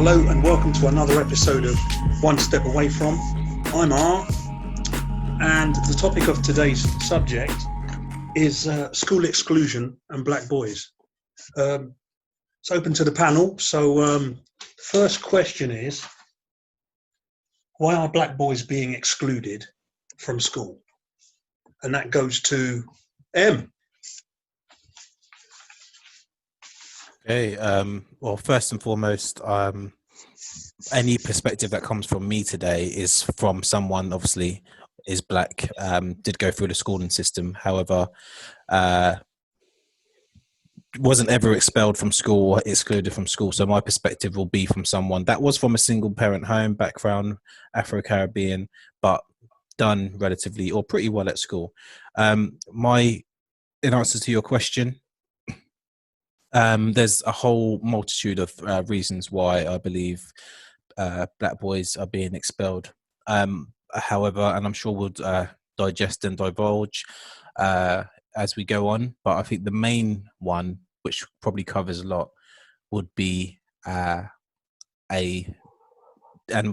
Hello and welcome to another episode of One Step Away From. I'm R, and the topic of today's subject is school exclusion and black boys. It's open to the panel, so first question is, why are black boys being excluded from school? And that goes to M. Okay. Well, first and foremost, any perspective that comes from me today is from someone, obviously, is black, did go through the schooling system. However, wasn't ever expelled from school or excluded from school. So my perspective will be from someone that was from a single parent home background, Afro-Caribbean, but done relatively or pretty well at school. In answer to your question, there's a whole multitude of reasons why I believe black boys are being expelled. However, and I'm sure we'll digest and divulge as we go on, but I think the main one, which probably covers a lot, would be and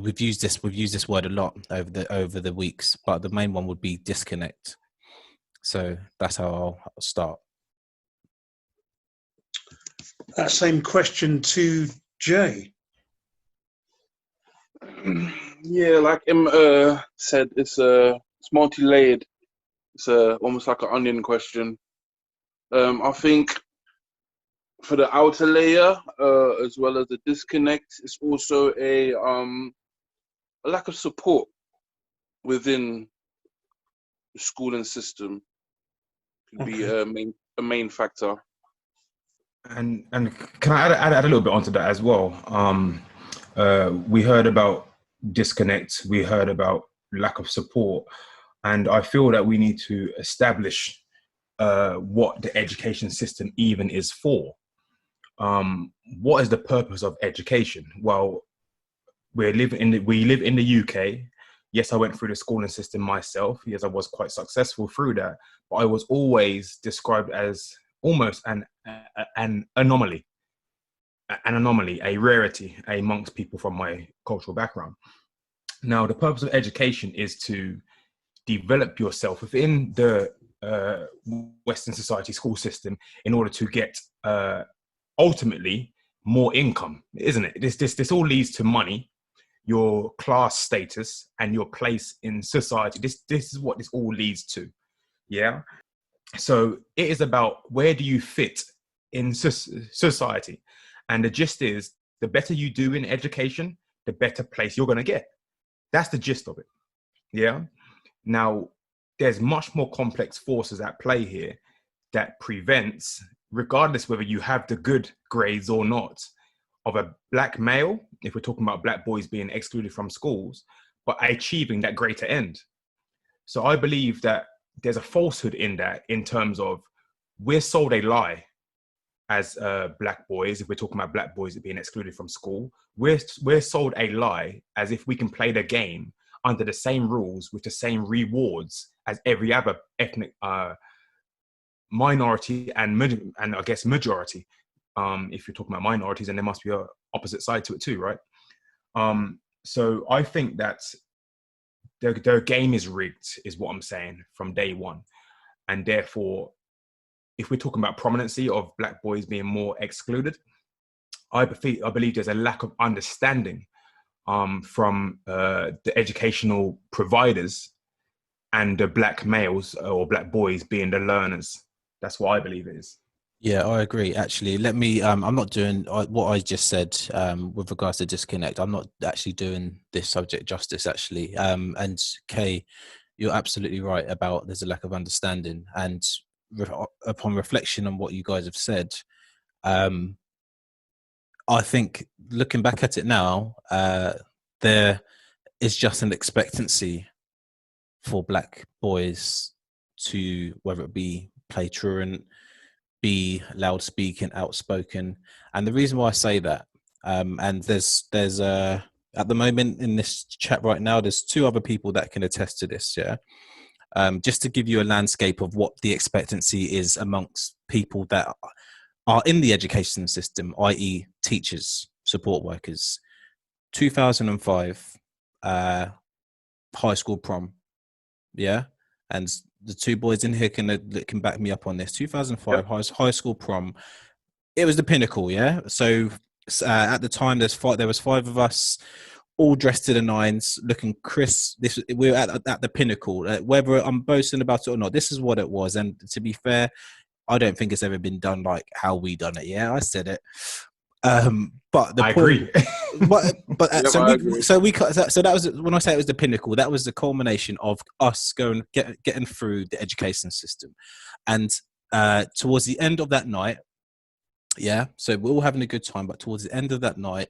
we've used this word a lot over the weeks, but the main one would be disconnect. So that's how I'll start. That same question to Jay. Yeah, like Em said, it's multi-layered. It's almost like an onion question. I think for the outer layer, as well as the disconnect, it's also a lack of support within the schooling system. Could be a main factor. And can I add a little bit onto that as well? We heard about disconnect, we heard about lack of support, and I feel that we need to establish what the education system even is for. What is the purpose of education? Well, we live in the UK. Yes, I went through the schooling system myself. Yes, I was quite successful through that, but I was always described as almost an anomaly, a rarity amongst people from my cultural background. Now, the purpose of education is to develop yourself within the Western society school system in order to get ultimately more income, isn't it? This all leads to money, your class status, and your place in society. This is what this all leads to. Yeah. So it is about where do you fit in society, and the gist is the better you do in education, the better place you're going to get. That's the gist of it. Yeah. Now, there's much more complex forces at play here that prevents, regardless whether you have the good grades or not, of a black male, if we're talking about black boys being excluded from schools, but achieving that greater end. So I believe that there's a falsehood in that, in terms of we're sold a lie as black boys. If we're talking about black boys being excluded from school, we're sold a lie as if we can play the game under the same rules with the same rewards as every other ethnic minority and I guess majority. If you're talking about minorities, and there must be an opposite side to it too, right? So I think that their game is rigged, is what I'm saying, from day one. And therefore, if we're talking about prominency of black boys being more excluded, I believe there's a lack of understanding from the educational providers and the black males or black boys being the learners. That's what I believe it is. Yeah, I agree. Actually, let me. I'm not doing what I just said with regards to disconnect. I'm not actually doing this subject justice. Actually, and Kay, you're absolutely right about there's a lack of understanding. And upon reflection on what you guys have said, I think looking back at it now, there is just an expectancy for black boys to, whether it be play truant, be loud speaking, outspoken. And the reason why I say that, and there's at the moment in this chat right now, there's two other people that can attest to this. Yeah. Just to give you a landscape of what the expectancy is amongst people that are in the education system, i.e. teachers, support workers, 2005 high school prom. Yeah. And the two boys in here can back me up on this. 2005 high school prom. It was the pinnacle. Yeah. So at the time, there was five of us, all dressed to the nines, looking crisp. We were at the pinnacle. Whether I'm boasting about it or not, this is what it was. And to be fair, I don't think it's ever been done like how we done it. Yeah, I said it. But the I point, agree. but Yep, so I we agree. so we so that was when I say it was the pinnacle. That was the culmination of us getting through the education system, and towards the end of that night, yeah. So we're all having a good time, but towards the end of that night,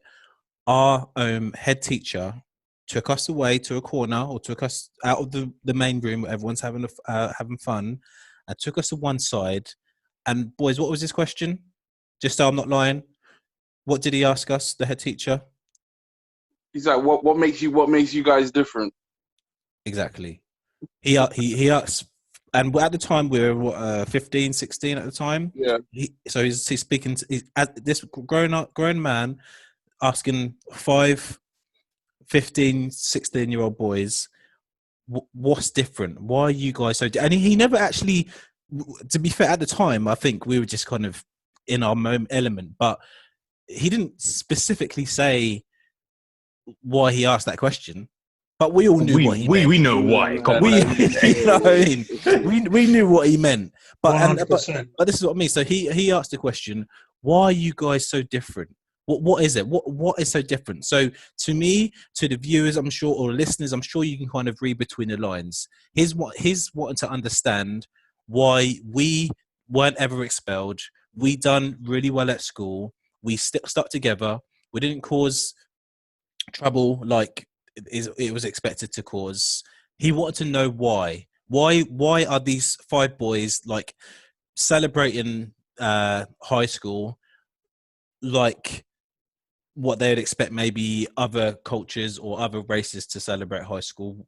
our head teacher took us away to a corner, or took us out of the main room where everyone's having fun, and took us to one side. And boys, what was his question? Just so I'm not lying, what did he ask us, the head teacher? He's like, what makes you guys different? Exactly. He asked, and at the time we were 15, 16 at the time. Yeah. He's speaking to this grown man asking 5, 15, 16-year-old boys, what's different? Why are you guys so? And he never actually, to be fair, at the time, I think we were just kind of in our element, but he didn't specifically say why he asked that question. But we all knew what he meant. We know why. Come on. You know what I mean? We knew what he meant. But this is what I mean. So he asked the question, why are you guys so different? What is it? What is so different? So to me, to the viewers, I'm sure, or listeners, I'm sure you can kind of read between the lines. He's wanting to understand why we weren't ever expelled. We done really well at school. We stuck together. We didn't cause trouble like it was expected to cause. He wanted to know why. Why are these 5 boys like celebrating high school like what they'd expect maybe other cultures or other races to celebrate high school?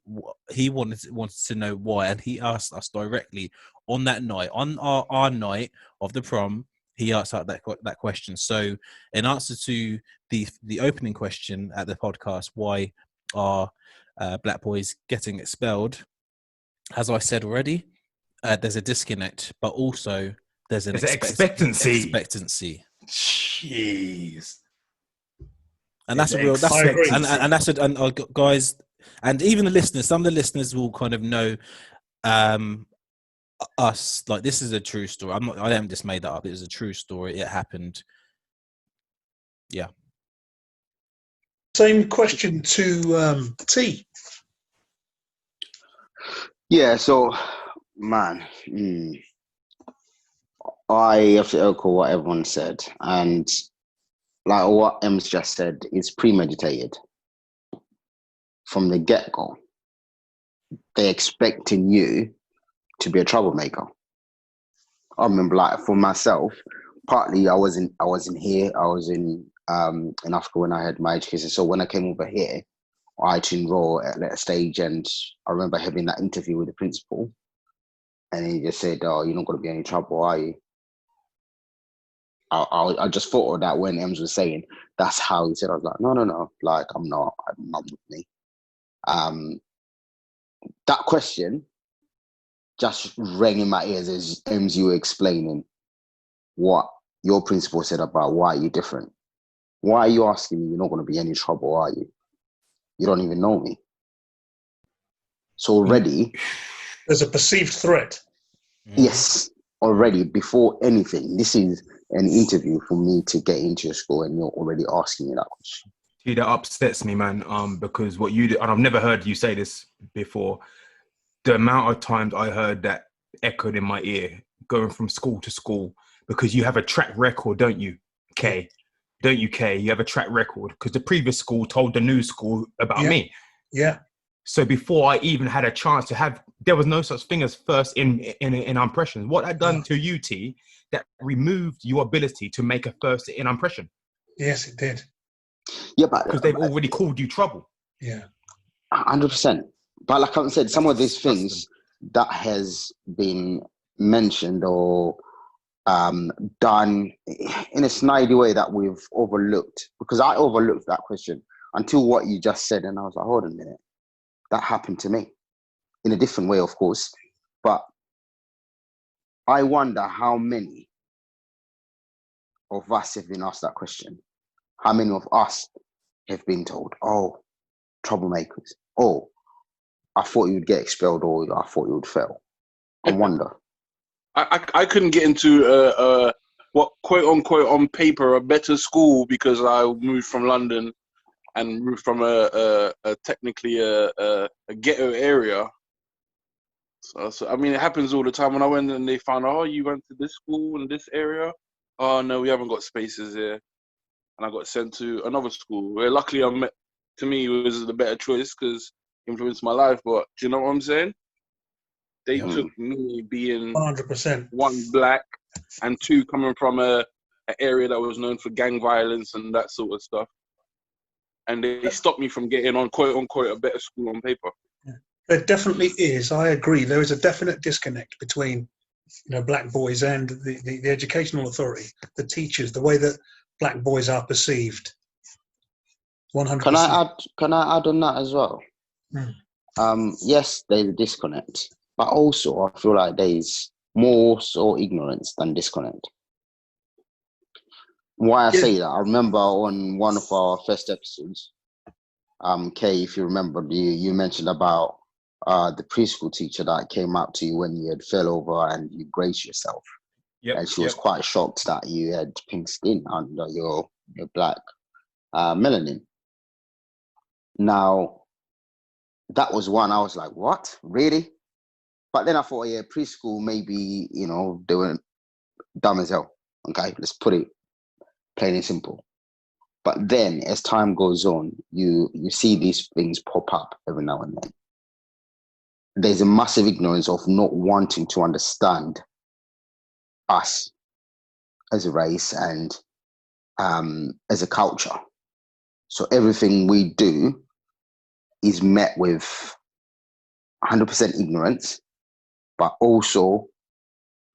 He wanted to know why, and he asked us directly on that night, on our night of the prom. He asked out that question. So in answer to the opening question at the podcast, why are black boys getting expelled? As I said already, there's a disconnect, but also there's an expectancy. Jeez. And that's a real. That's and that's it. And guys, and even the listeners. Some of the listeners will kind of know us. Like, this is a true story. I haven't just made that up. It was a true story. It happened. Yeah. Same question to T. Yeah. So, man, I have to echo what everyone said, and like what Em's just said, it's premeditated from the get-go. They're expecting you to be a troublemaker. I remember, like, for myself, partly I wasn't here. I was in Africa when I had my education. So when I came over here, I had to enroll at a stage, and I remember having that interview with the principal, and he just said, "Oh, you're not going to be in any trouble, are you?" I just thought of that when Ems was saying that's how he said. I was like, no, like I'm not with me. That question just rang in my ears as Ems, you were explaining what your principal said about why you're different. Why are you asking me? You're not going to be in any trouble, are you? You don't even know me. So already there's a perceived threat. Yes, already before anything, this is an interview for me to get into your school, and you're already asking me that question. Dude, that upsets me, man. Because what you do, and I've never heard you say this before. The amount of times I heard that echoed in my ear, going from school to school, because you have a track record, don't you, Kay? Don't you, Kay? You have a track record because the previous school told the new school about me. Yeah. So before I even had a chance to have, there was no such thing as first in impressions. What that done to you, T, that removed your ability to make a first in impression. Yes, it did. Yeah, but because they've already called you trouble. Yeah, 100%. But like I said, some of these things that has been mentioned or done in a snidey way that we've overlooked, because I overlooked that question. until what you just said. And I was like, hold on a minute. That happened to me in a different way, of course. But I wonder how many of us have been asked that question. How many of us have been told, oh, troublemakers. Oh, I thought you would get expelled, or I thought you would fail. I wonder. I couldn't get into what quote unquote on paper a better school because I moved from London and moved from a technically a ghetto area. So I mean, it happens all the time. When I went and they found, oh, you went to this school in this area. Oh no, we haven't got spaces here, and I got sent to another school where luckily to me it was the better choice because it influenced my life. But do you know what I'm saying? They took me being 100%. one, black, and two, coming from an area that was known for gang violence and that sort of stuff. And they stopped me from getting on, quote unquote, a better school on paper. There definitely is. I agree. There is a definite disconnect between, black boys and the educational authority, the teachers, the way that black boys are perceived. 100%. Can I add on that as well? Yes, there's a disconnect, but also I feel like there's more so ignorance than disconnect. Why I say that, I remember on one of our first episodes, Kay, if you remember, you mentioned about the preschool teacher that came up to you when you had fell over and you grazed yourself. Yep, and she was quite shocked that you had pink skin under your black melanin. Now, that was one I was like, what? Really? But then I thought, yeah, preschool, maybe, they were dumb as hell. Okay, let's put it plain and simple. But then as time goes on, you see these things pop up every now and then. There's a massive ignorance of not wanting to understand us as a race and as a culture. So everything we do is met with 100% ignorance, but also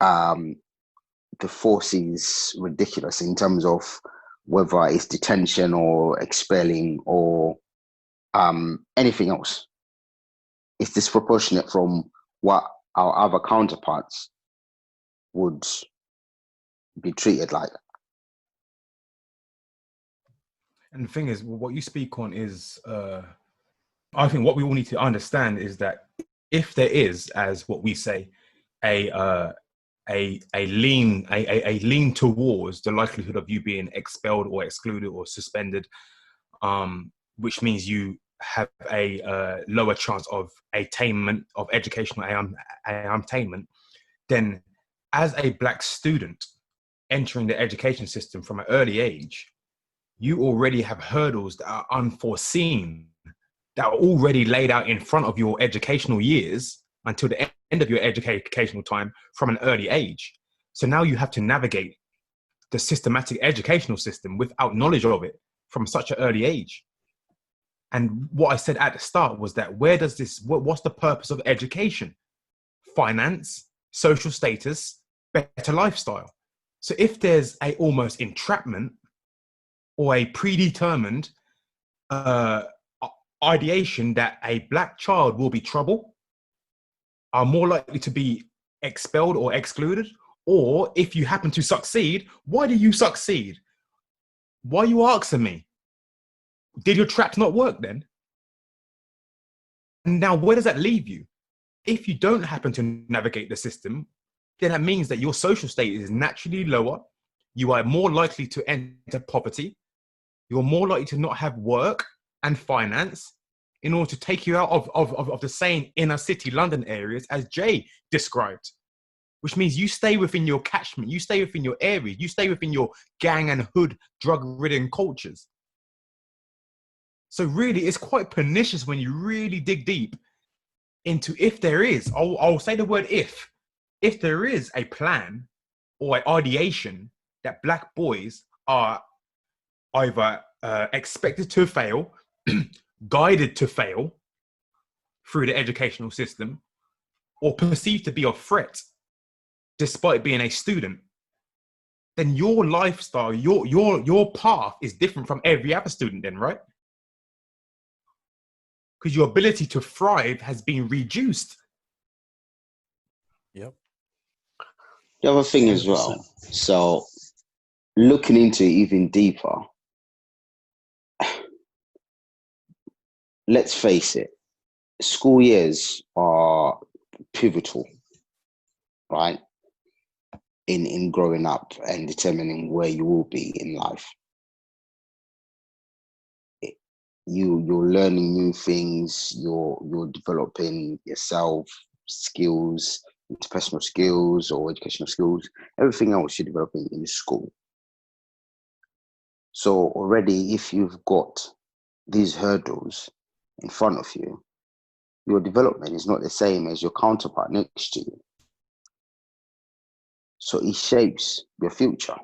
the force is ridiculous in terms of whether it's detention or expelling or anything else. It's disproportionate from what our other counterparts would be treated like. And the thing is, what you speak on is, I think what we all need to understand is that if there is, as what we say, a lean towards the likelihood of you being expelled or excluded or suspended, which means you have a lower chance of attainment of educational attainment, then as a black student entering the education system from an early age, you already have hurdles that are unforeseen, that are already laid out in front of your educational years until the end of your educational time from an early age. So now you have to navigate the systematic educational system without knowledge of it from such an early age. And what I said at the start was that what's the purpose of education? Finance, social status, better lifestyle. So if there's a almost entrapment or a predetermined ideation that a black child will be trouble, are more likely to be expelled or excluded, or if you happen to succeed, why do you succeed? Why are you asking me? Did your traps not work then? And now where does that leave you? If you don't happen to navigate the system, then that means that your social state is naturally lower. You are more likely to enter poverty. You're more likely to not have work and finance in order to take you out of the same inner city London areas as Jay described, which means you stay within your catchment, you stay within your area, you stay within your gang and hood drug-ridden cultures. So really, it's quite pernicious when you really dig deep into if there is, I'll say the word if there is a plan or an ideation that black boys are either expected to fail, guided to fail through the educational system, or perceived to be a threat despite being a student, then your lifestyle, your path is different from every other student then, right? because your ability to thrive has been reduced. Yep. The other thing as 100%. well, so looking into it even deeper, let's face it, school years are pivotal, right? In growing up and determining where you will be in life. You're learning new things, you're developing yourself, skills, interpersonal skills or educational skills, everything else you're developing in school. So already, if you've got these hurdles in front of you, your development is not the same as your counterpart next to you. So it shapes your future,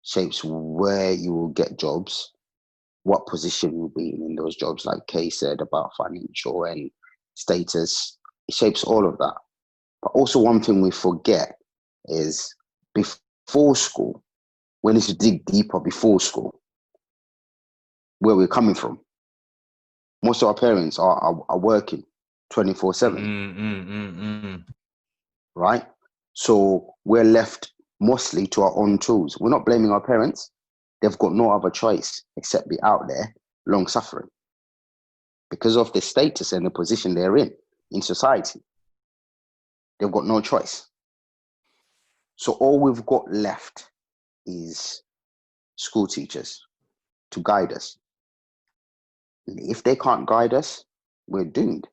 shapes where you will get jobs, what position you'll be in those jobs, like Kay said about financial and status. It shapes all of that. But also one thing we forget is before school, when it's dig deeper before school, where we're coming from. Most of our parents are working 24/7, right? So we're left mostly to our own tools. We're not blaming our parents. They've got no other choice except be out there long suffering because of the status and the position they're in society. They've got no choice. So all we've got left is school teachers to guide us. If they can't guide us, we're doomed.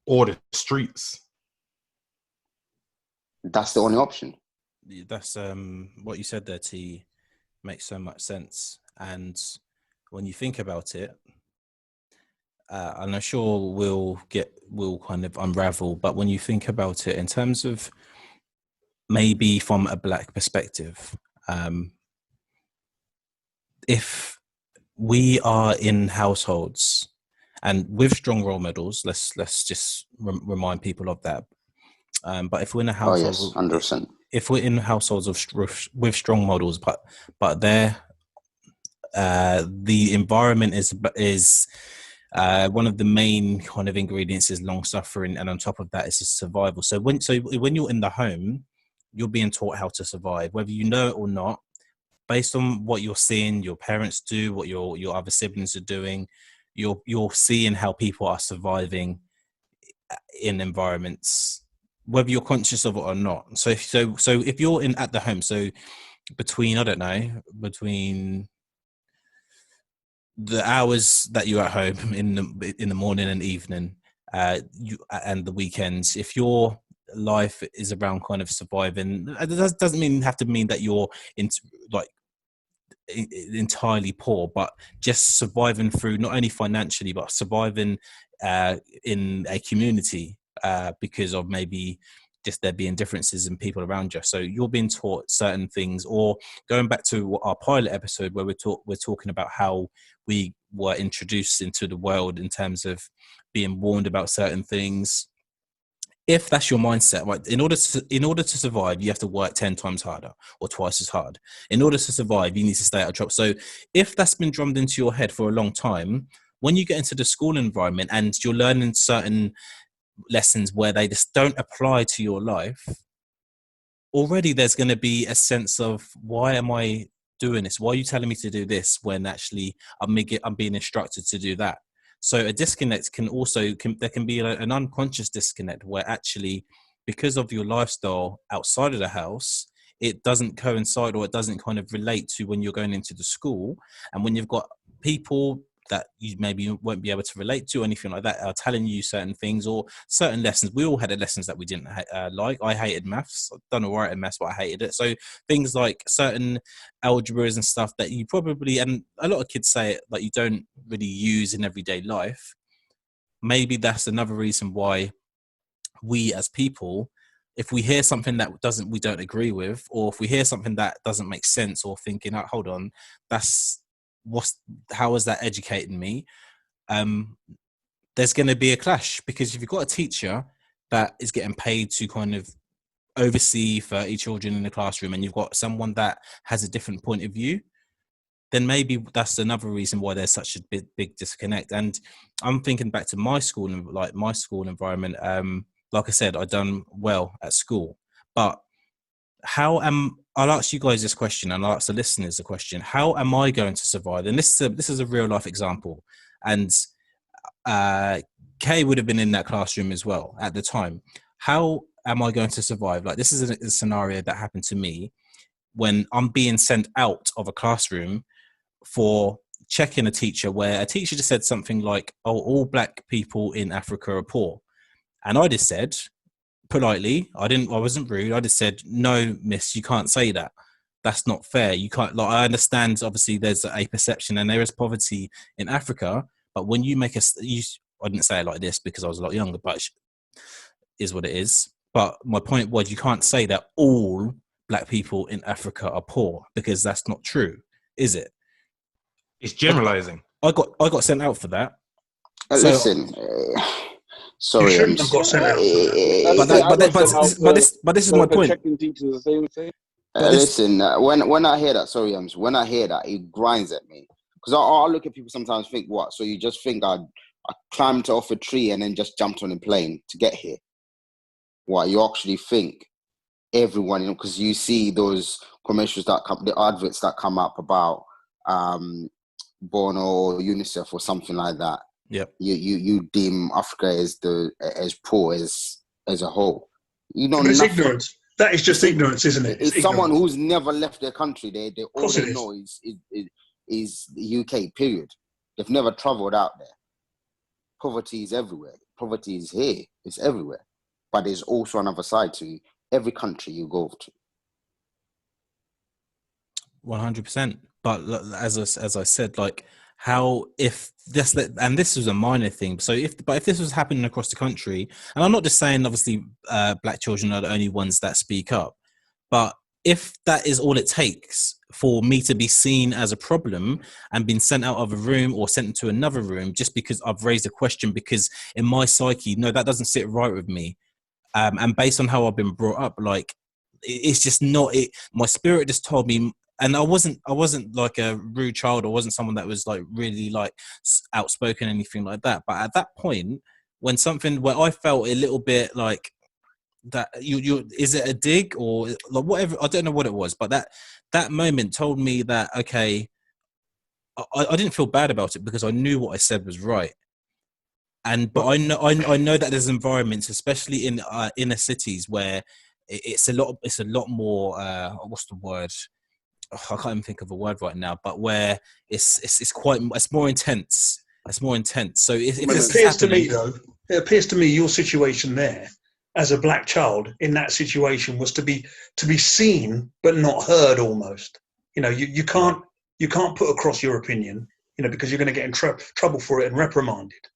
Or the streets. That's the only option. That's what you said there, T, makes so much sense. And when you think about it, and I'm sure we'll kind of unravel, but when you think about it in terms of maybe from a Black perspective, if we are in households and with strong role models, let's just remind people of that. But if we're in a household, yes, 100%. If we're in households with strong models, but they're the environment is one of the main kind of ingredients is long suffering, and on top of that is survival. So when you're in the home, you're being taught how to survive, whether you know it or not, based on what you're seeing your parents do, what your other siblings are doing. You're seeing how people are surviving in environments, whether you're conscious of it or not. So if you're in at the home, so between the hours that you're at home in the morning and evening, and the weekends, if your life is around kind of surviving, it doesn't have to mean that you're entirely poor, but just surviving through not only financially but surviving in a community because of maybe just there being differences in people around you. So you're being taught certain things, or going back to our pilot episode where we're talking about how we were introduced into the world in terms of being warned about certain things. If that's your mindset, right, in order to survive, you have to work 10 times harder or twice as hard. In order to survive, you need to stay out of trouble. So if that's been drummed into your head for a long time, when you get into the school environment and you're learning certain lessons where they just don't apply to your life, already there's going to be a sense of, why am I doing this? Why are you telling me to do this when actually I'm being instructed to do that? So a disconnect there can be an unconscious disconnect where actually, because of your lifestyle outside of the house, it doesn't coincide or it doesn't kind of relate to when you're going into the school. And when you've got people that you maybe won't be able to relate to, anything like that, are telling you certain things or certain lessons. We all had lessons that we didn't like. I hated maths. I've done all right in maths, but I hated it. So things like certain algebras and stuff that you probably, and a lot of kids say it, like you don't really use in everyday life. Maybe that's another reason why we as people, if we hear something that we don't agree with, or if we hear something that doesn't make sense, or thinking, oh, hold on, how is that educating me? There's going to be a clash, because if you've got a teacher that is getting paid to kind of oversee 30 children in the classroom, and you've got someone that has a different point of view, then maybe that's another reason why there's such a big disconnect. And I'm thinking back to my school and like my school environment. Like I said, I done well at school, but I'll ask you guys this question, and I'll ask the listeners the question: how am I going to survive? And this is a real life example, and Kay would have been in that classroom as well at the time. How am I going to survive? Like, this is a scenario that happened to me when I'm being sent out of a classroom for checking a teacher, where a teacher just said something like, "Oh, all black people in Africa are poor," and I just said politely, I wasn't rude, I just said, "No, miss, you can't say that. That's not fair. You can't." Like, I understand obviously there's a perception and there is poverty in Africa, but when you make I didn't say it like this because I was a lot younger, but it is what it is. But my point was, you can't say that all black people in Africa are poor, because that's not true, is it? It's generalizing. I got sent out for that. Listen, sorry, You shouldn't have got sent out. But this is my point. Checking teachers the same thing. Listen, when I hear that, sorry, when I hear that, it grinds at me, because I look at people sometimes, think, what? So you just think I climbed off a tree and then just jumped on a plane to get here? What, you actually think everyone, because you see those commercials that come, the adverts that come up about Bono or UNICEF or something like that. Yep. You deem Africa as poor as a whole. You know, But it's ignorance. That is just ignorance, isn't it? It's someone who's never left their country. They all they know is the UK. Period. They've never travelled out there. Poverty is everywhere. Poverty is here. It's everywhere. But there's also another side to every country you go to. 100%. But as I said, like, how, if this, and this was a minor thing, so if this was happening across the country, and I'm not just saying obviously black children are the only ones that speak up, but if that is all it takes for me to be seen as a problem and being sent out of a room or sent into another room just because I've raised a question, because in my psyche, no, that doesn't sit right with me, and based on how I've been brought up, like, it's just not it. My spirit just told me. And I wasn't like a rude child, or wasn't someone that was like really like outspoken, anything like that. But at that point, when something where I felt a little bit like that, you is it a dig or like whatever? I don't know what it was, but that moment told me that, okay, I didn't feel bad about it because I knew what I said was right. But I know that there's environments, especially in inner cities, where it's a lot more. What's the word? I can't even think of a word right now, but where it's more intense. It's more intense. So if it appears to me your situation there as a black child in that situation was to be seen but not heard almost. You know, you can't put across your opinion, you know, because you're going to get in trouble for it and reprimanded.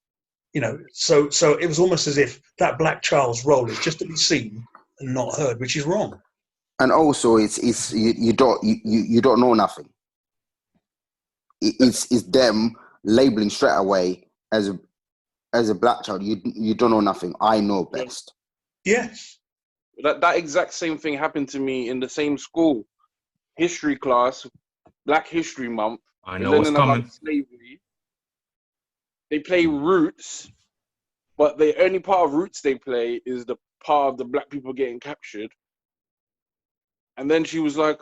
You know, so it was almost as if that black child's role is just to be seen and not heard, which is wrong. And also, it's you don't know nothing. It's them labeling straight away as a black child. You don't know nothing. I know best. Yes. That exact same thing happened to me in the same school, history class, Black History Month. I know what's coming. Slavery. They play Roots, but the only part of Roots they play is the part of the black people getting captured. And then she was like,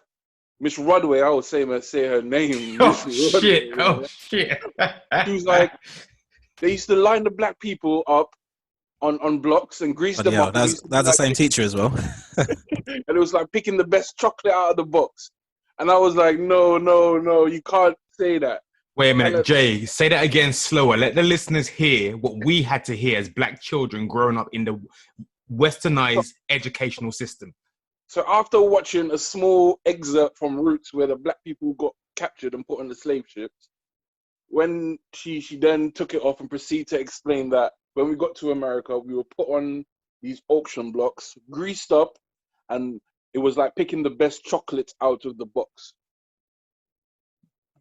Miss Rodway, I would say her name. Oh, shit. Oh, shit. She was like, they used to line the black people up on blocks and grease them up. That's the same teacher as well. And it was like picking the best chocolate out of the box. And I was like, no, you can't say that. Wait a minute, Jay, say that again slower. Let the listeners hear what we had to hear as black children growing up in the westernized educational system. So after watching a small excerpt from Roots where the black people got captured and put on the slave ships, when she then took it off and proceeded to explain that when we got to America, we were put on these auction blocks, greased up, and it was like picking the best chocolates out of the box.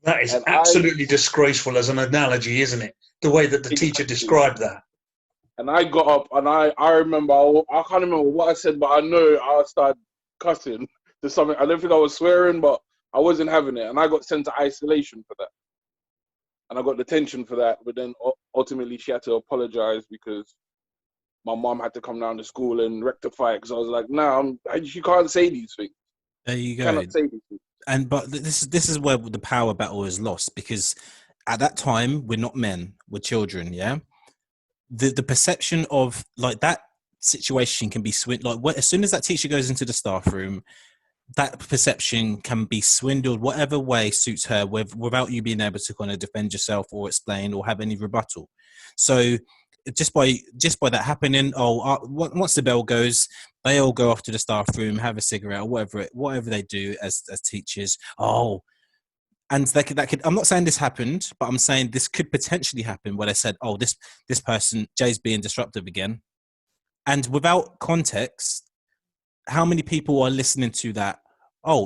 That is absolutely disgraceful as an analogy, isn't it? The way that the teacher described that. And I got up and I remember, I can't remember what I said, but I know I started cussing to something. I don't think I was swearing, but I wasn't having it, and I got sent to isolation for that, and I got detention for that. But then ultimately, she had to apologize because my mom had to come down to school and rectify it. Because I was like, "No, you can't say these things. There you You go. cannot say these things." But this is where the power battle is lost, because at that time we're not men, we're children. Yeah, the perception of like that situation can be like as soon as that teacher goes into the staff room, that perception can be swindled whatever way suits her, without you being able to kind of defend yourself or explain or have any rebuttal. So just by that happening, once the bell goes, they all go off to the staff room, have a cigarette or whatever they do as teachers. And that could, I'm not saying this happened, but I'm saying this could potentially happen where they said, this person, Jay's being disruptive again. And without context, how many people are listening to that?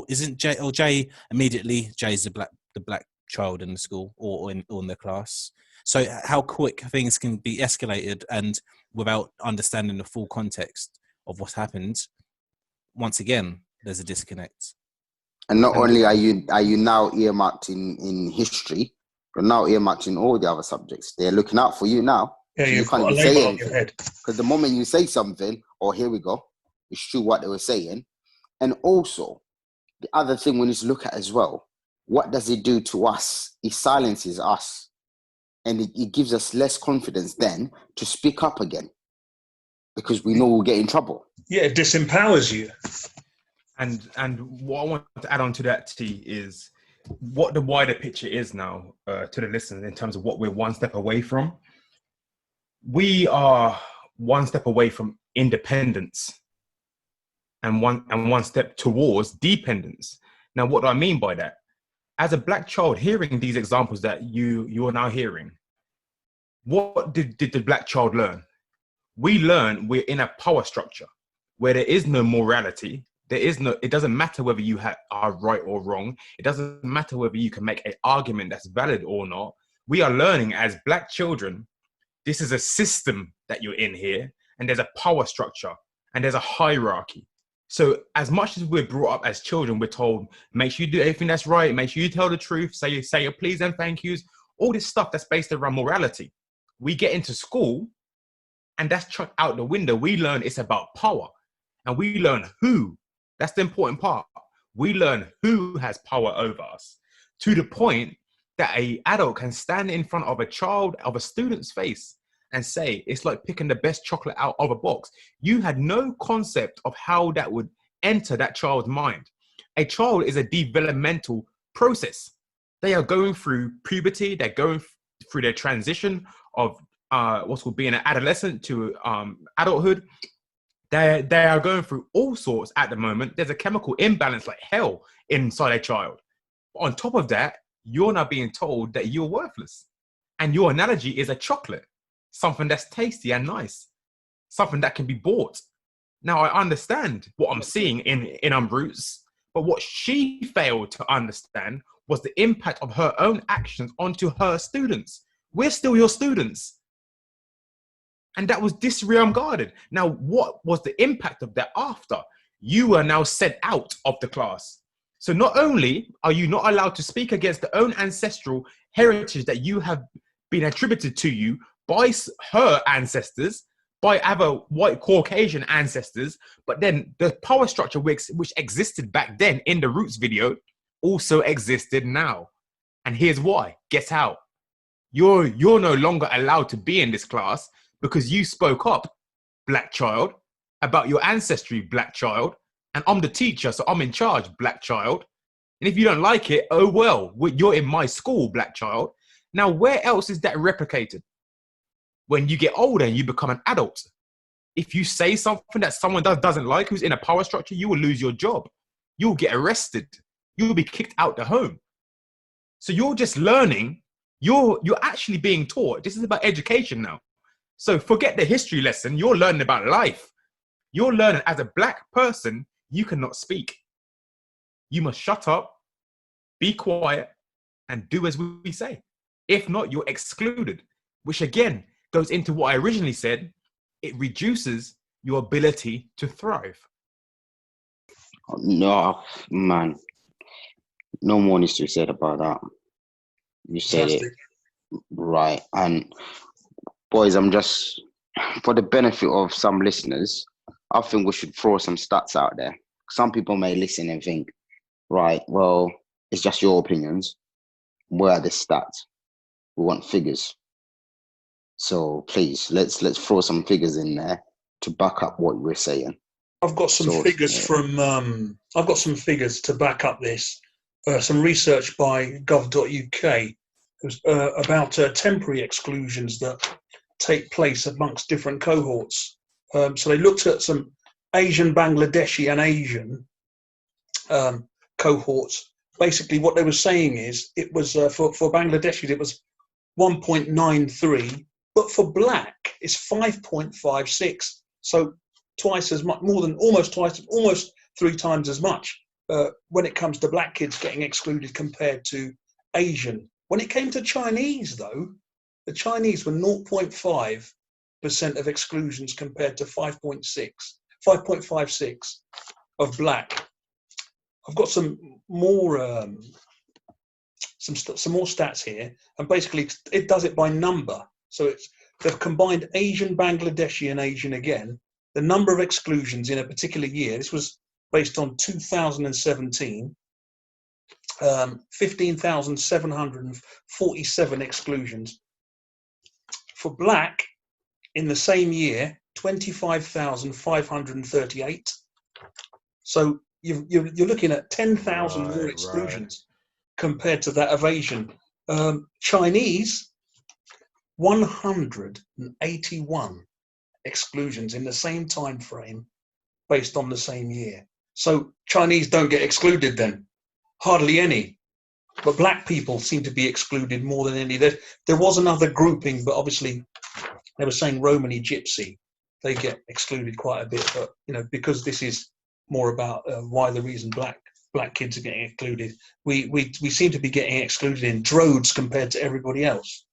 Isn't Jay, or Jay, immediately Jay's the black child in the school or in the class. So how quick things can be escalated, and without understanding the full context of what's happened, once again, there's a disconnect. And not only are you now earmarked in history, you're now earmarked in all the other subjects. They're looking out for you now. Yeah, So you've you can't got a even say label on anything. your head. Because the moment you say something, here we go, it's true what they were saying. And also, the other thing we need to look at as well, what does it do to us? It silences us. And it gives us less confidence then to speak up again, because we know we'll get in trouble. Yeah, it disempowers you. And what I want to add on to that, T, is what the wider picture is now to the listeners in terms of what we're one step away from. We are one step away from independence and one step towards dependence. Now, what do I mean by that? As a black child, hearing these examples that you are now hearing, what did the black child learn? We learn we're in a power structure where there is no morality. It doesn't matter whether you are right or wrong. It doesn't matter whether you can make an argument that's valid or not. We are learning as black children, this is a system that you're in here, and there's a power structure and there's a hierarchy. So as much as we're brought up as children, we're told, make sure you do everything that's right, make sure you tell the truth, say your please and thank yous, all this stuff that's based around morality. We get into school and that's chucked out the window. We learn it's about power, and we learn who. That's the important part. We learn who has power over us, to the point that an adult can stand in front of a student's face and say, it's like picking the best chocolate out of a box. You had no concept of how that would enter that child's mind. A child is a developmental process. They are going through puberty. They're going through their transition of what's called being an adolescent to adulthood. They are going through all sorts at the moment. There's a chemical imbalance like hell inside a child. On top of that, you're now being told that you're worthless. And your analogy is a chocolate, something that's tasty and nice, something that can be bought. Now, I understand what I'm seeing in Roots, but what she failed to understand was the impact of her own actions onto her students. We're still your students. And that was disregarded. Now, what was the impact of that after? You are now sent out of the class. So not only are you not allowed to speak against the own ancestral heritage that you have been attributed to you by her ancestors, by other white Caucasian ancestors, but then the power structure which existed back then in the Roots video also existed now. And here's why. Get out. You're no longer allowed to be in this class because you spoke up, black child, about your ancestry, black child, and I'm the teacher, so I'm in charge, black child. And if you don't like it, oh well, you're in my school, black child. Now, where else is that replicated? When you get older and you become an adult, if you say something that someone doesn't like who's in a power structure, you will lose your job. You'll get arrested. You'll be kicked out the home. So you're just learning. You're actually being taught. This is about education now. So forget the history lesson. You're learning about life. You're learning as a black person, you cannot speak. You must shut up, be quiet, and do as we say. If not, you're excluded, which again goes into what I originally said. It reduces your ability to thrive. No, man. No more needs to be said about that. You said it Fantastic. right. And boys, I'm just, for the benefit of some listeners, I think we should throw some stats out there. Some people may listen and think, right, well, it's just your opinions. Where are the stats? We want figures. So please, let's throw some figures in there to back up what we're saying. I've got some figures from. I've got some figures to back up this. Some research by gov.uk about temporary exclusions that take place amongst different cohorts. So they looked at some Asian, Bangladeshi, and Asian cohorts. Basically, what they were saying is it was for Bangladeshis it was 1.93, but for black it's 5.56. So twice as much, almost 3 times as much when it comes to black kids getting excluded compared to Asian. When it came to Chinese, though, the Chinese were 0.5% of exclusions compared to 5.56 of black. I've got some more some more stats here, and basically it does it by number. So they've combined Asian, Bangladeshi, and Asian again. The number of exclusions in a particular year. This was based on 2017. 15,747 exclusions. For black, in the same year, 25,538. So you're looking at 10,000 more exclusions compared to that of Asian. Chinese, 181 exclusions in the same time frame based on the same year. So Chinese don't get excluded then, hardly any. But black people seem to be excluded more than any. There was another grouping, but obviously they were saying Romani Gypsy, they get excluded quite a bit. But because this is more about why the reason black kids are getting excluded, we seem to be getting excluded in droves compared to everybody else.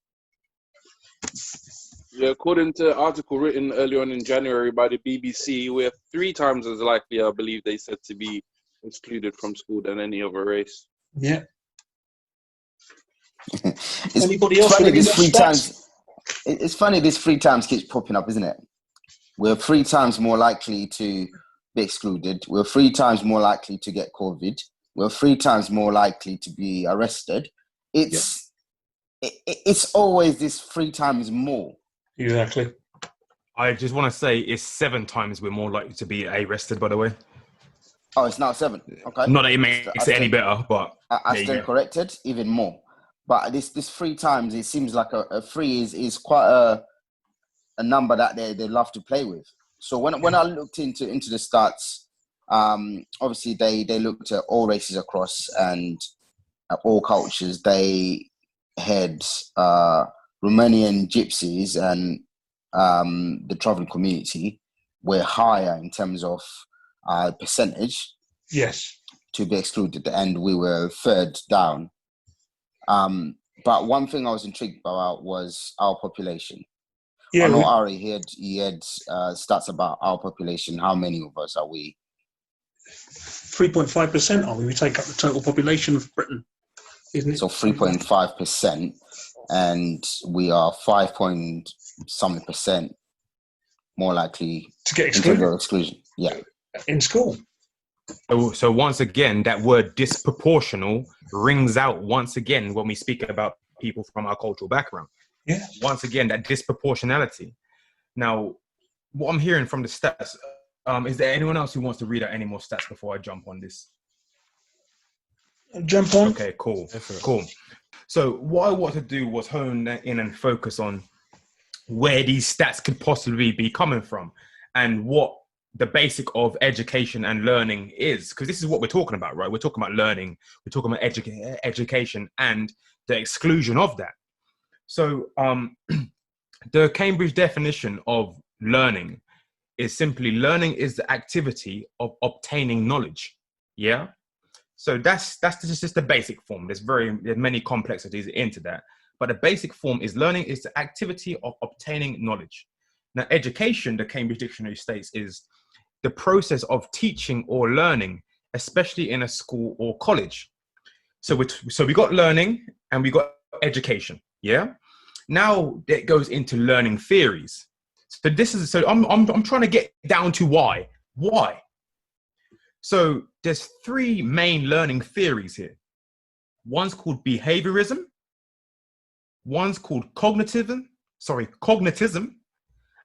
Yeah, according to an article written earlier on in January by the BBC, we're 3 times as likely, I believe they said, to be excluded from school than any other race. Yeah. Anybody else? Funny, this 3 times. It's funny this 3 times keeps popping up, isn't it? We're 3 times more likely to be excluded. We're 3 times more likely to get COVID. We're 3 times more likely to be arrested. It's always this 3 times more. Exactly. I just want to say it's 7 times we're more likely to be arrested, by the way. Oh, it's now 7. Okay. Not that it makes it any better, but I stand corrected, even more. But this 3 times, it seems like a 3 is quite a number that they love to play with. So when I looked into the stats, obviously they looked at all races across and all cultures. They had Romanian gypsies and the traveling community were higher in terms of percentage. Yes. To be excluded, and we were 3rd down. But one thing I was intrigued about was our population. Yeah, I know Ari, he had stats about our population. How many of us are we? 3.5% are we? We take up the total population of Britain, isn't it? So 3.5%, and we are 5.something% more likely to get excluded. Exclusion. Yeah, in school. So once again, that word disproportional rings out once again when we speak about people from our cultural background. Yeah. Once again, that disproportionality. Now, what I'm hearing from the stats, is there anyone else who wants to read out any more stats before I jump on this? Jump on. Okay, cool. So what I want to do was hone in and focus on where these stats could possibly be coming from and what the basic of education and learning is, because this is what we're talking about, right? We're talking about learning, we're talking about education and the exclusion of that. So the Cambridge definition of learning is simply learning is the activity of obtaining knowledge. Yeah. So that's just the basic form. There's many complexities into that, but the basic form is learning is the activity of obtaining knowledge. Now, education, the Cambridge Dictionary states, is the process of teaching or learning, especially in a school or college. So we got learning and we got education. Yeah. Now it goes into learning theories. So I'm trying to get down to why. Why? So there's three main learning theories here. One's called behaviorism. One's called cognitivism,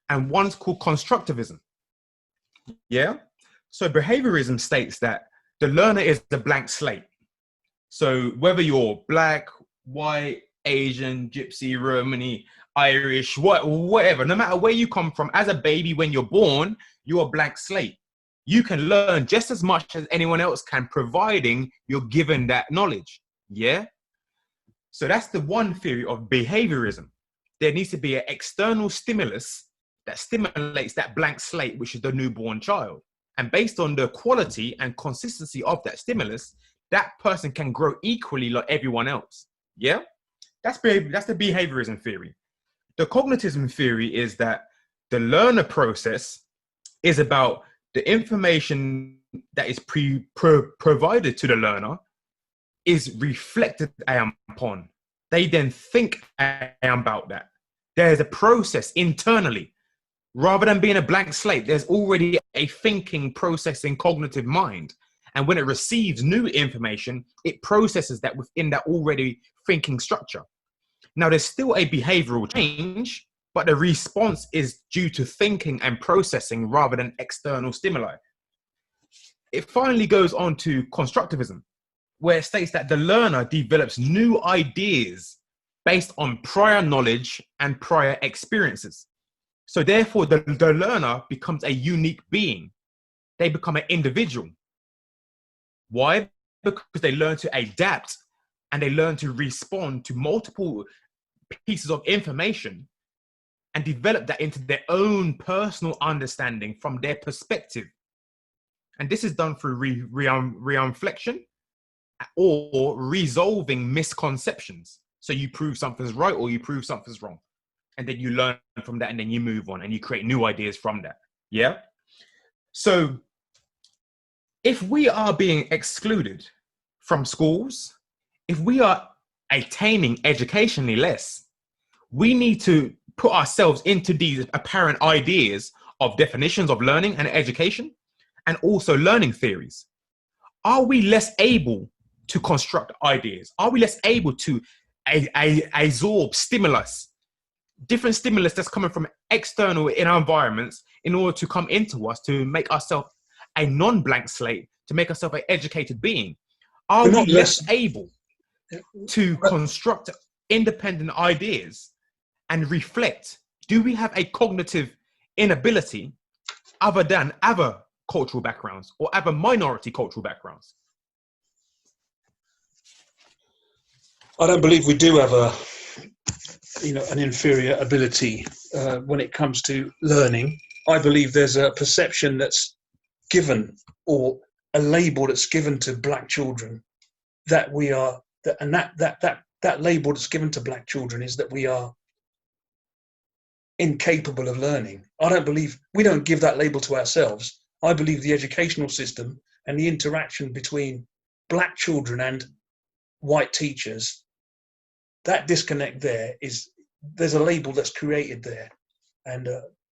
and one's called constructivism. Yeah. So behaviorism states that the learner is the blank slate. So whether you're black, white, Asian, Gypsy, Romani, Irish, whatever, no matter where you come from, as a baby, when you're born, you're a blank slate. You can learn just as much as anyone else can, providing you're given that knowledge. Yeah. So that's the one theory of behaviorism. There needs to be an external stimulus that stimulates that blank slate, which is the newborn child. And based on the quality and consistency of that stimulus, that person can grow equally like everyone else. Yeah? That's the behaviorism theory. The cognitivism theory is that the learner process is about the information that is provided to the learner is reflected upon. They then think about that. There's a process internally. Rather than being a blank slate, there's already a thinking, processing, cognitive mind. And when it receives new information, it processes that within that already thinking structure. Now, there's still a behavioral change, but the response is due to thinking and processing rather than external stimuli. It finally goes on to constructivism, where it states that the learner develops new ideas based on prior knowledge and prior experiences. So therefore, the learner becomes a unique being. They become an individual. Why? Because they learn to adapt and they learn to respond to multiple pieces of information and develop that into their own personal understanding from their perspective. And this is done through reflection or resolving misconceptions. So you prove something's right or you prove something's wrong. And then you learn from that and then you move on and you create new ideas from that. Yeah. So if we are being excluded from schools, if we are attaining educationally less, we need to put ourselves into these apparent ideas of definitions of learning and education and also learning theories. Are we less able to construct ideas? Are we less able to absorb stimulus, different stimulus that's coming from external in our environments in order to come into us to make ourselves a non-blank slate, to make ourselves an educated being? Are we less able to construct independent ideas and reflect? Do we have a cognitive inability other than other cultural backgrounds or other minority cultural backgrounds? I don't believe we do have an inferior ability when it comes to learning. I believe there's a perception that's given, or a label that's given to black children, that we are, and that label that's given to black children is that we are incapable of learning. I don't believe, we don't give that label to ourselves. I believe the educational system and the interaction between black children and white teachers, that disconnect there's a label that's created there, and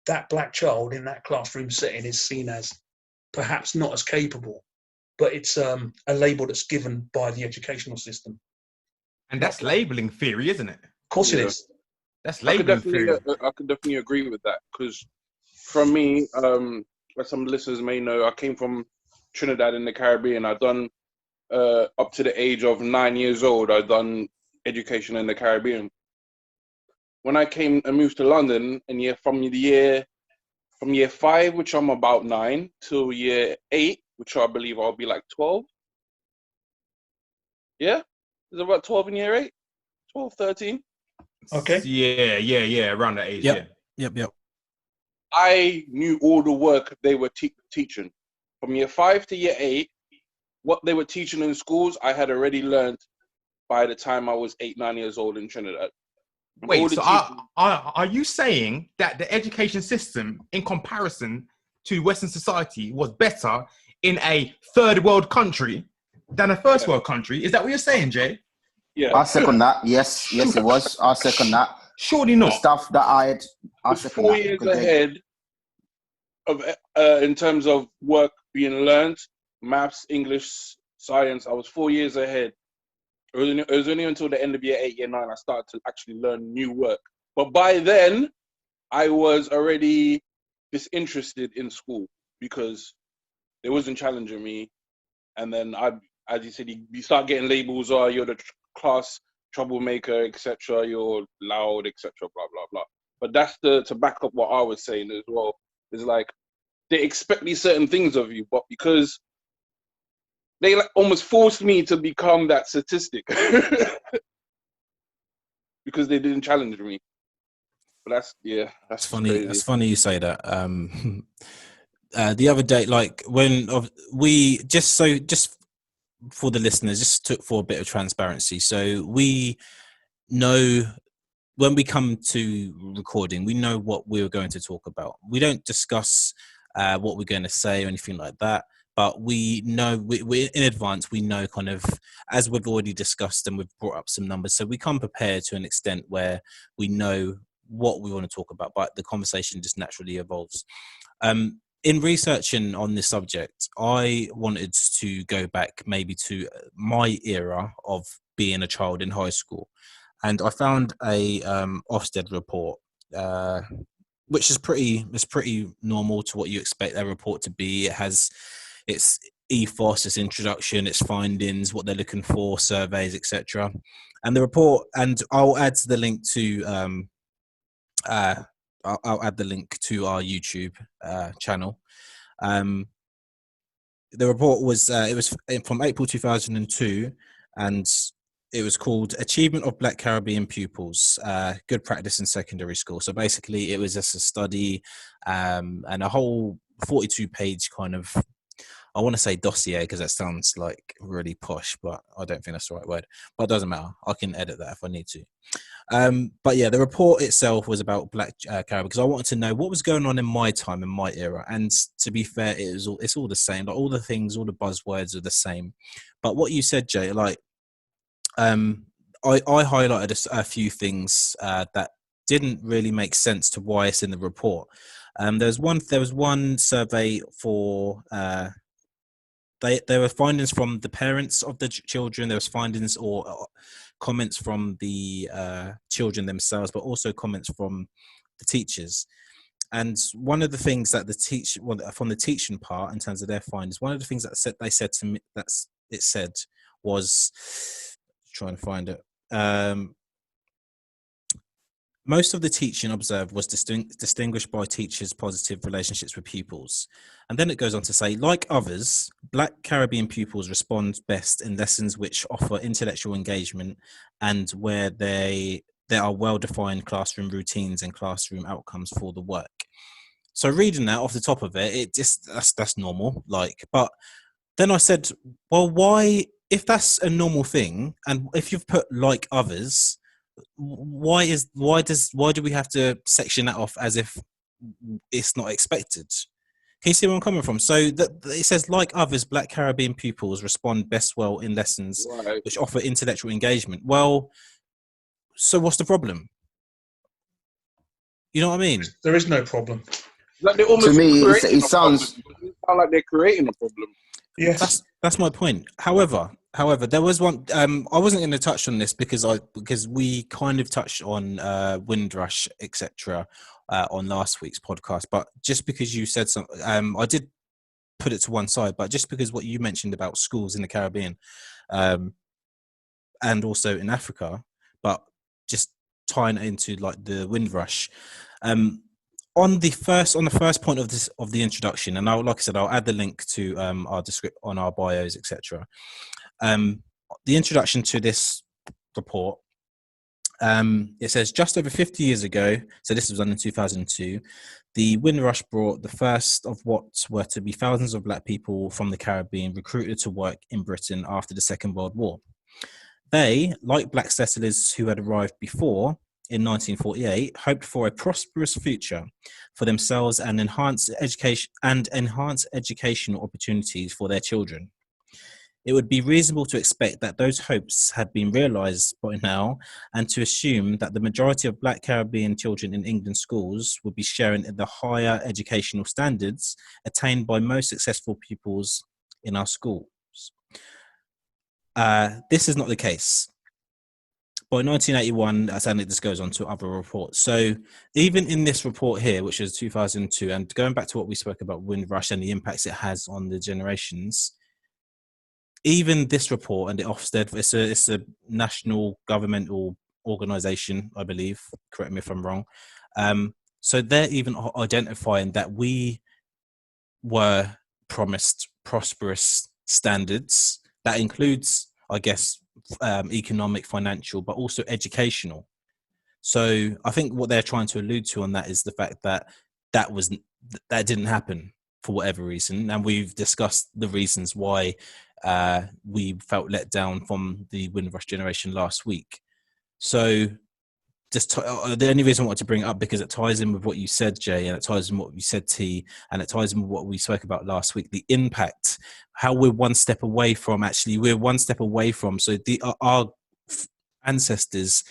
that black child in that classroom setting is seen as perhaps not as capable, but it's a label that's given by the educational system. And that's labeling theory, isn't it? Of course it is. That's labeling theory. I could definitely agree with that, because from me, as some listeners may know, I came from Trinidad in the Caribbean. I've done up to the age of 9 years old, I've done education in the Caribbean. When I came and moved to London, and from year 5, which I'm about 9, till year 8, which I believe I'll be like 12. Yeah? Is it about 12 in year 8? 12, 13? Okay. Yeah, around that age. Yep. Yeah. Yep. I knew all the work they were teaching. From year 5 to year 8, what they were teaching in schools, I had already learned by the time I was 8, 9 years old in Trinidad. Wait, so are you saying that the education system in comparison to Western society was better in a third world country than a first world country. Is that what you're saying, Jay? Yeah. I second that. Yes, it was. I second that. Surely The not. stuff that I had, I was second 4 that. years because they- ahead of in terms of work being learned, maths, English, science. I was 4 years ahead. It was only until the end of year 8, year 9 I started to actually learn new work. But by then, I was already disinterested in school because it wasn't challenging me. And then as you said, you start getting labels, or you're the class troublemaker, etc. You're loud, etc. Blah blah blah. But that's to back up what I was saying as well. Is like they expect these certain things of you, but because they like almost forced me to become that statistic because they didn't challenge me. But that's It's funny. crazy. It's funny you say that. The other day, like when we just for the listeners, just for a bit of transparency. So we know when we come to recording, we know what we were going to talk about. We don't discuss what we're going to say or anything like that. But we know we in advance. We know kind of, as we've already discussed and we've brought up some numbers. So we come prepared to an extent where we know what we want to talk about, but the conversation just naturally evolves. In researching on this subject, I wanted to go back maybe to my era of being a child in high school, and I found a Ofsted report, which is pretty normal to what you expect a report to be. It has its ethos, its introduction, its findings, what they're looking for, surveys, etc. And the report, and I'll add the link to I'll add the link to our YouTube channel. The report was it was from April 2002, and it was called Achievement of Black Caribbean Pupils, Good Practice in Secondary School. So basically it was just a study and a whole 42-page kind of, I want to say dossier because that sounds like really posh, but I don't think that's the right word. But it doesn't matter. I can edit that if I need to. But yeah, the report itself was about Black Caribbean because I wanted to know what was going on in my time, in my era. And to be fair, it's all the same. Like all the things, all the buzzwords are the same. But what you said, Jay, like I highlighted a few things that didn't really make sense to why it's in the report. There was one survey for there were findings from the parents of the children. There was findings or comments from the children themselves, but also comments from the teachers. And one of the things that from the teaching part, in terms of their findings, one of the things that they said to me was, trying to find it. Most of the teaching observed was distinguished by teachers' positive relationships with pupils. And then it goes on to say, like others, Black Caribbean pupils respond best in lessons which offer intellectual engagement and where there are well-defined classroom routines and classroom outcomes for the work. So reading that off the top of it that's normal. But then I said, well, why, if that's a normal thing, and if you've put like others, why do we have to section that off as if it's not expected? Can you see where I'm coming from? So it says, like others, Black Caribbean pupils respond best well in lessons which offer intellectual engagement. Well, so what's the problem? You know what I mean? There is no problem. Like they almost To me, creating it a sounds. problem. It sounds like they're creating a problem. Yes. That's my point. However, there was one. I wasn't going to touch on this because we kind of touched on Windrush, etc. On last week's podcast. But just because you said something, I did put it to one side. But just because what you mentioned about schools in the Caribbean, and also in Africa, but just tying it into like the Windrush. On the first point of the introduction, and like I said, I'll add the link to our description on our bios, etc. The introduction to this report, it says just over 50 years ago, so this was done in 2002, the Windrush brought the first of what were to be thousands of Black people from the Caribbean recruited to work in Britain after the Second World War. They, like Black settlers who had arrived before, in 1948, hoped for a prosperous future for themselves and enhanced educational opportunities for their children. it would be reasonable to expect that those hopes had been realised by now, and to assume that the majority of Black Caribbean children in England schools would be sharing in the higher educational standards attained by most successful pupils in our schools. This is not the case. By 1981, and this goes on to other reports. So even in this report here, which is 2002, and going back to what we spoke about Windrush and the impacts it has on the generations, even this report and the Ofsted, it's a national governmental organisation, I believe, correct me if I'm wrong. So they're even identifying that we were promised prosperous standards. That includes, I guess, economic, financial, but also educational. So I think what they're trying to allude to on that is the fact that that didn't happen for whatever reason, and we've discussed the reasons why we felt let down from the Windrush generation last week. So just the only reason I wanted to bring it up because it ties in with what you said, Jay, and it ties in with what you said, T, and it ties in with what we spoke about last week, the impact, how we're one step away from, so our ancestors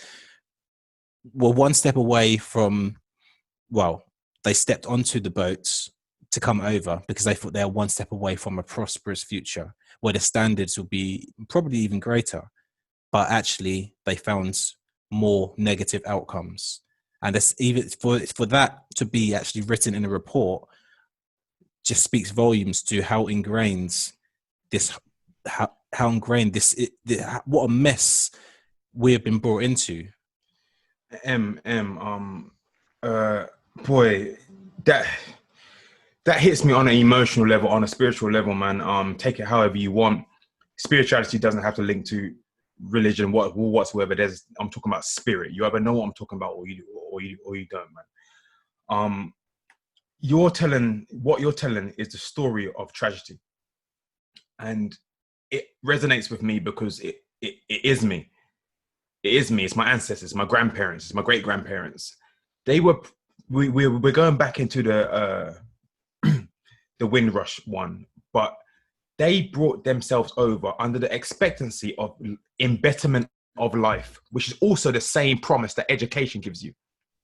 were one step away from, well, they stepped onto the boats to come over because they thought they were one step away from a prosperous future where the standards would be probably even greater, but actually they found more negative outcomes. And it's even for that to be actually written in a report just speaks volumes to how ingrained this, what a mess we have been brought into. Boy, that hits me on an emotional level, on a spiritual level, man. Take it however you want. Spirituality doesn't have to link to religion whatsoever. I'm talking about spirit. You either know what I'm talking about or you don't, man. What you're telling is the story of tragedy, and it resonates with me because it is me. It is me. It's my ancestors, my grandparents, it's my great grandparents. We're going back into the the Windrush one, but they brought themselves over under the expectancy of embetterment of life, which is also the same promise that education gives you.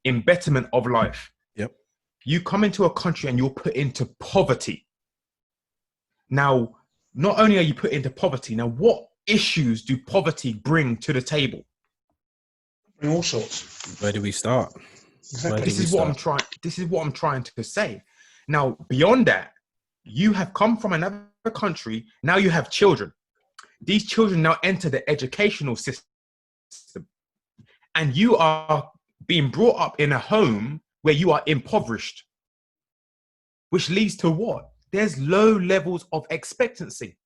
Embetterment of life. Yep. You come into a country and you're put into poverty. Now, not only are you put into poverty, now what issues do poverty bring to the table? All sorts. Where do we start? Exactly. This is what I'm trying to say. Now, beyond that, you have come from another country. Now you have children. These children now enter the educational system, and you are being brought up in a home where you are impoverished, which leads to what? There's low levels of expectancy.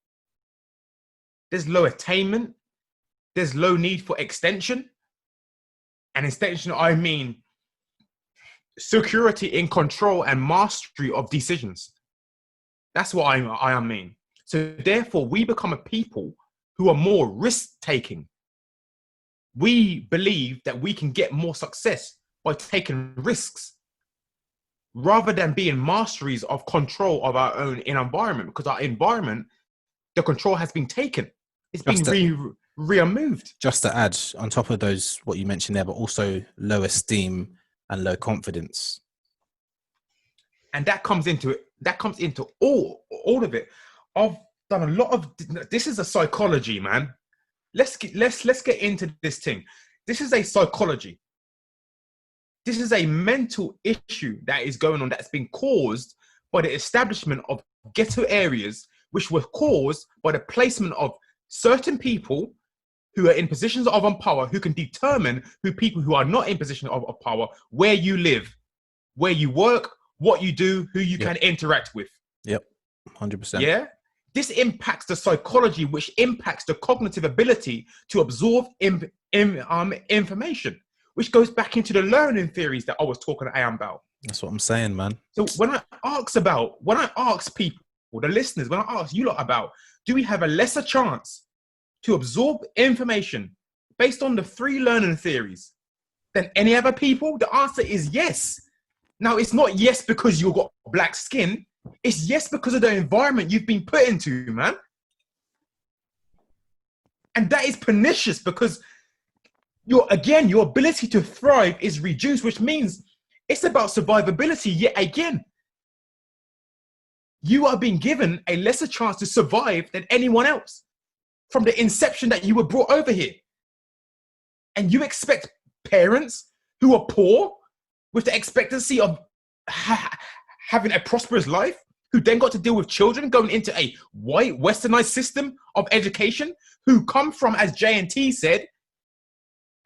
There's low attainment. There's low need for extension. And extension, I mean security in control and mastery of decisions. That's what I mean. So therefore, we become a people who are more risk-taking. We believe that we can get more success by taking risks rather than being masteries of control of our own environment, because our environment, the control has been taken. It's been removed. Just to add, on top of those, what you mentioned there, but also low esteem and low confidence. And that comes into all of it. I've done a lot of, this is a psychology, man. Let's get into this thing. This is a psychology. This is a mental issue that is going on, that's been caused by the establishment of ghetto areas, which were caused by the placement of certain people who are in positions of power, who can determine who people who are not in position of power, where you live, where you work, what you do, who you can interact with. Yep, 100%. Yeah? This impacts the psychology, which impacts the cognitive ability to absorb information, which goes back into the learning theories that I was talking about. That's what I'm saying, man. So when I ask people, the listeners, when I ask you lot about, do we have a lesser chance to absorb information based on the 3 learning theories than any other people? The answer is yes. Now, it's not yes because you've got black skin. It's yes because of the environment you've been put into, man. And that is pernicious because your ability to thrive is reduced, which means it's about survivability yet again. You are being given a lesser chance to survive than anyone else from the inception that you were brought over here. And you expect parents who are poor with the expectancy of having a prosperous life, who then got to deal with children going into a white westernized system of education, who come from, as J&T said,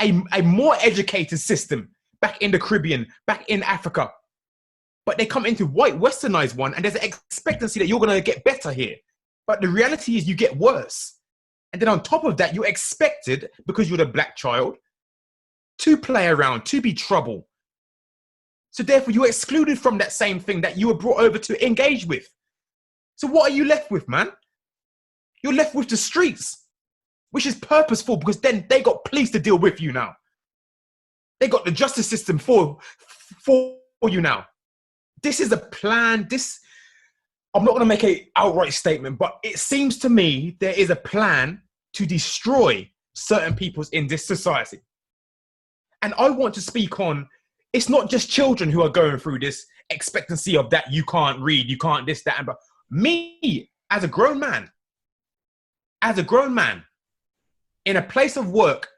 a more educated system back in the Caribbean, back in Africa. But they come into white westernized one, and there's an expectancy that you're going to get better here. But the reality is you get worse. And then on top of that, you're expected, because you're the black child, to play around, to be trouble. So therefore, you're excluded from that same thing that you were brought over to engage with. So what are you left with, man? You're left with the streets, which is purposeful because then they got police to deal with you now. They got the justice system for you now. This is a plan. I'm not going to make an outright statement, but it seems to me there is a plan to destroy certain peoples in this society. And I want to speak on, it's not just children who are going through this expectancy of that you can't read, you can't this, that, and but me as a grown man in a place of work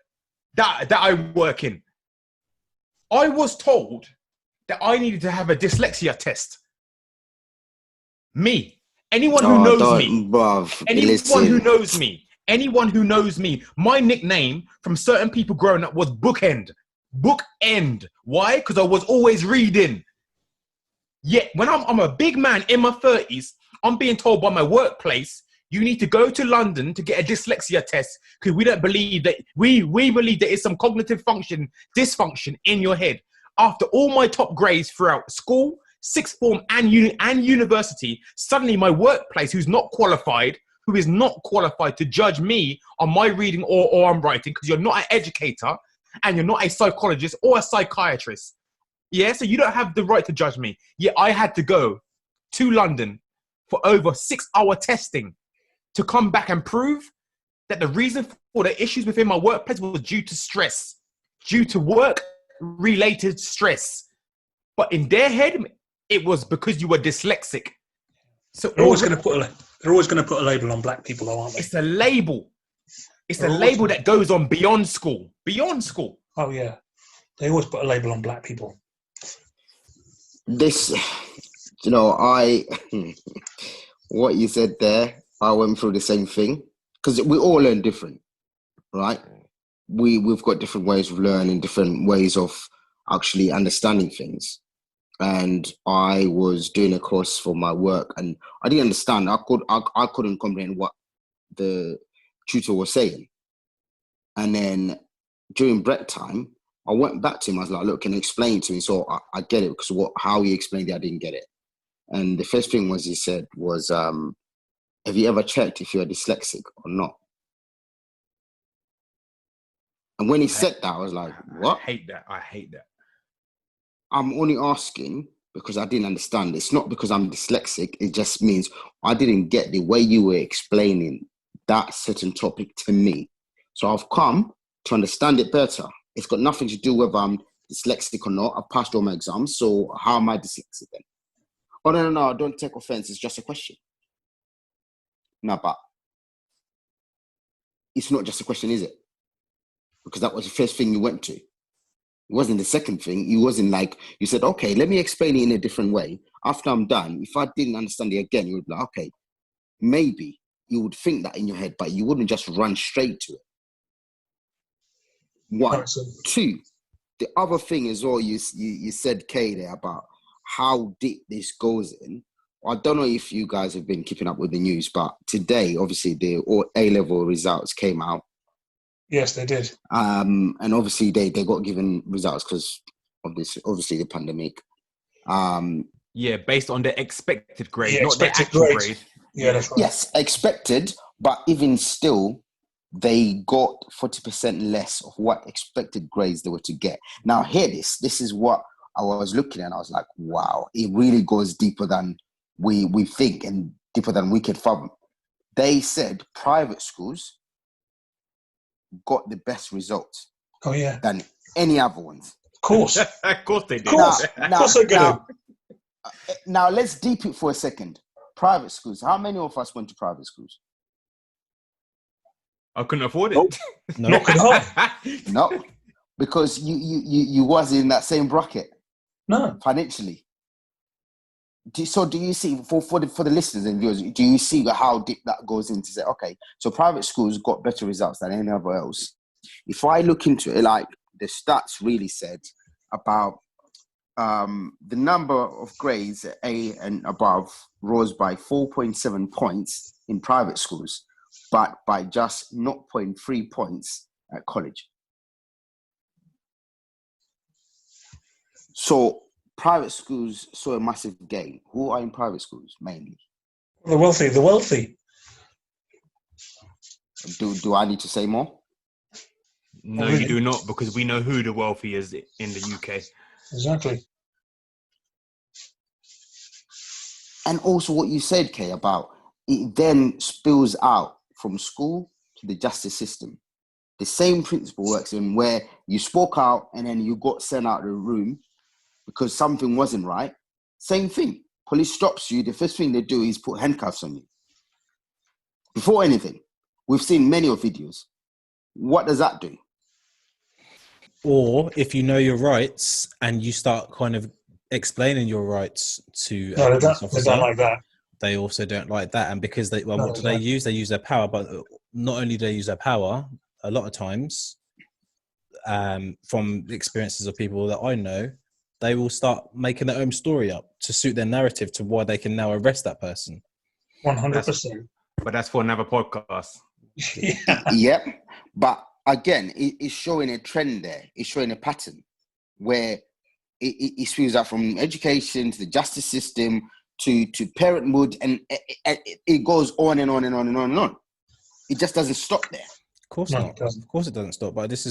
that I work in, I was told that I needed to have a dyslexia test. Me, anyone who knows me, bruv, anyone who knows me, my nickname from certain people growing up was Bookend. Bookend. Why? Because I was always reading. Yet when I'm a big man in my 30s, I'm being told by my workplace, you need to go to London to get a dyslexia test because we don't believe that, we believe there is some cognitive dysfunction in your head. After all my top grades throughout school, sixth form and university, suddenly my workplace, who is not qualified to judge me on my reading or on writing, because you're not an educator and you're not a psychologist or a psychiatrist. Yeah, so you don't have the right to judge me. Yet I had to go to London for over 6-hour testing to come back and prove that the reason for the issues within my workplace was due to stress, due to work-related stress. But in their head, it was because you were dyslexic. So they're always going to put a label on black people, though, aren't they? It's a label. It's a label that goes on beyond school. Beyond school. Oh yeah, they always put a label on black people. This, what you said there, I went through the same thing because we all learn different, right? We've got different ways of learning, different ways of actually understanding things. And I was doing a course for my work, and I didn't understand. I couldn't comprehend what the tutor was saying. And then during break time, I went back to him. I was like, "Look, can you explain it to me?" So I get it, because how he explained it, I didn't get it. And the first thing he said was, "Have you ever checked if you're dyslexic or not?" And when he said that, I was like, "What?" I hate that. I'm only asking because I didn't understand. It's not because I'm dyslexic. It just means I didn't get the way you were explaining that certain topic to me. So I've come to understand it better. It's got nothing to do with whether I'm dyslexic or not. I've passed all my exams, so how am I dyslexic then? Oh, no, don't take offense. It's just a question. No, but it's not just a question, is it? Because that was the first thing you went to. It wasn't the second thing. It wasn't like, you said, okay, let me explain it in a different way. After I'm done, if I didn't understand it again, you would be like, okay, maybe you would think that in your head, but you wouldn't just run straight to it. One. Two, the other thing is all you said, Kay, there about how deep this goes in. I don't know if you guys have been keeping up with the news, but today, obviously, the A-level results came out. Yes, they did. And obviously, they got given results because of this, obviously, the pandemic. Yeah, based on the expected grade, yeah, not the actual grade. Yeah, that's right. Yes, expected, but even still, they got 40% less of what expected grades they were to get. Now, hear this. This is what I was looking at. I was like, wow, it really goes deeper than we think and deeper than we could fathom. They said private schools got the best results Oh yeah, than any other ones. of course, Of course they did. of course, of course they're gonna. Now let's deep it for a second. Private schools. How many of us went to private schools? I couldn't afford it. Nope. No. Not gonna help. No, because you was in that same bracket No, financially. So do you see, for the listeners and viewers, do you see how deep that goes into say, okay, so private schools got better results than anywhere else? If I look into it, like the stats really said about the number of grades A and above rose by 4.7 points in private schools, but by just 0.3 points at college. So private schools saw a massive gain. Who are in private schools mainly? the wealthy, the wealthy. Do I need to say more? No, Oh, really? you do not, because we know who the wealthy is in the UK. Exactly. And also what you said, Kay, about it then spills out from school to the justice system. The same principle works in where you spoke out and then you got sent out of the room because something wasn't right. Same thing. Police stops you. The first thing they do is put handcuffs on you. Before anything, we've seen many of videos. What does that do? Or if you know your rights and you start kind of explaining your rights to No, a they police don't officer, like that. they also don't like that. And because they, well, No, what do they use? They use their power, but not only do they use their power, a lot of times, from the experiences of people that I know, they will start making their own story up to suit their narrative to why they can now arrest that person. 100%. But that's for another podcast. Yeah. Yep. But again, it's showing a trend there. It's showing a pattern where it spills out from education to the justice system to parenthood, and it goes on and on and on and on and on. It just doesn't stop there. Of course No, not. it doesn't. Of course it doesn't stop. But this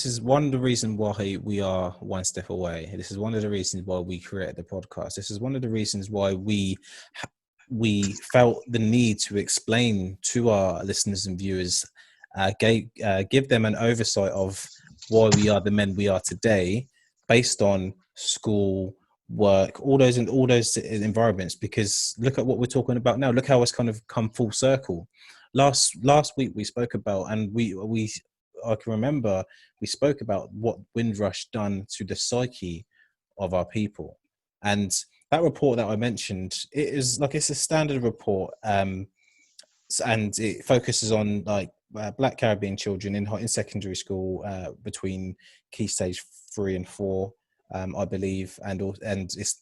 is one of the reasons why we are one step away. This is one of the reasons why we created the podcast. This is one of the reasons why we felt the need to explain to our listeners and viewers, give them an oversight of why we are the men we are today, based on school, work, all those environments. Because look at what we're talking about now. Look how it's kind of come full circle. Last week we spoke about, and I can remember we spoke about what Windrush done to the psyche of our people. And that report that I mentioned, it's a standard report, and it focuses on Black Caribbean children in secondary school, between key stage 3 and 4, I believe, and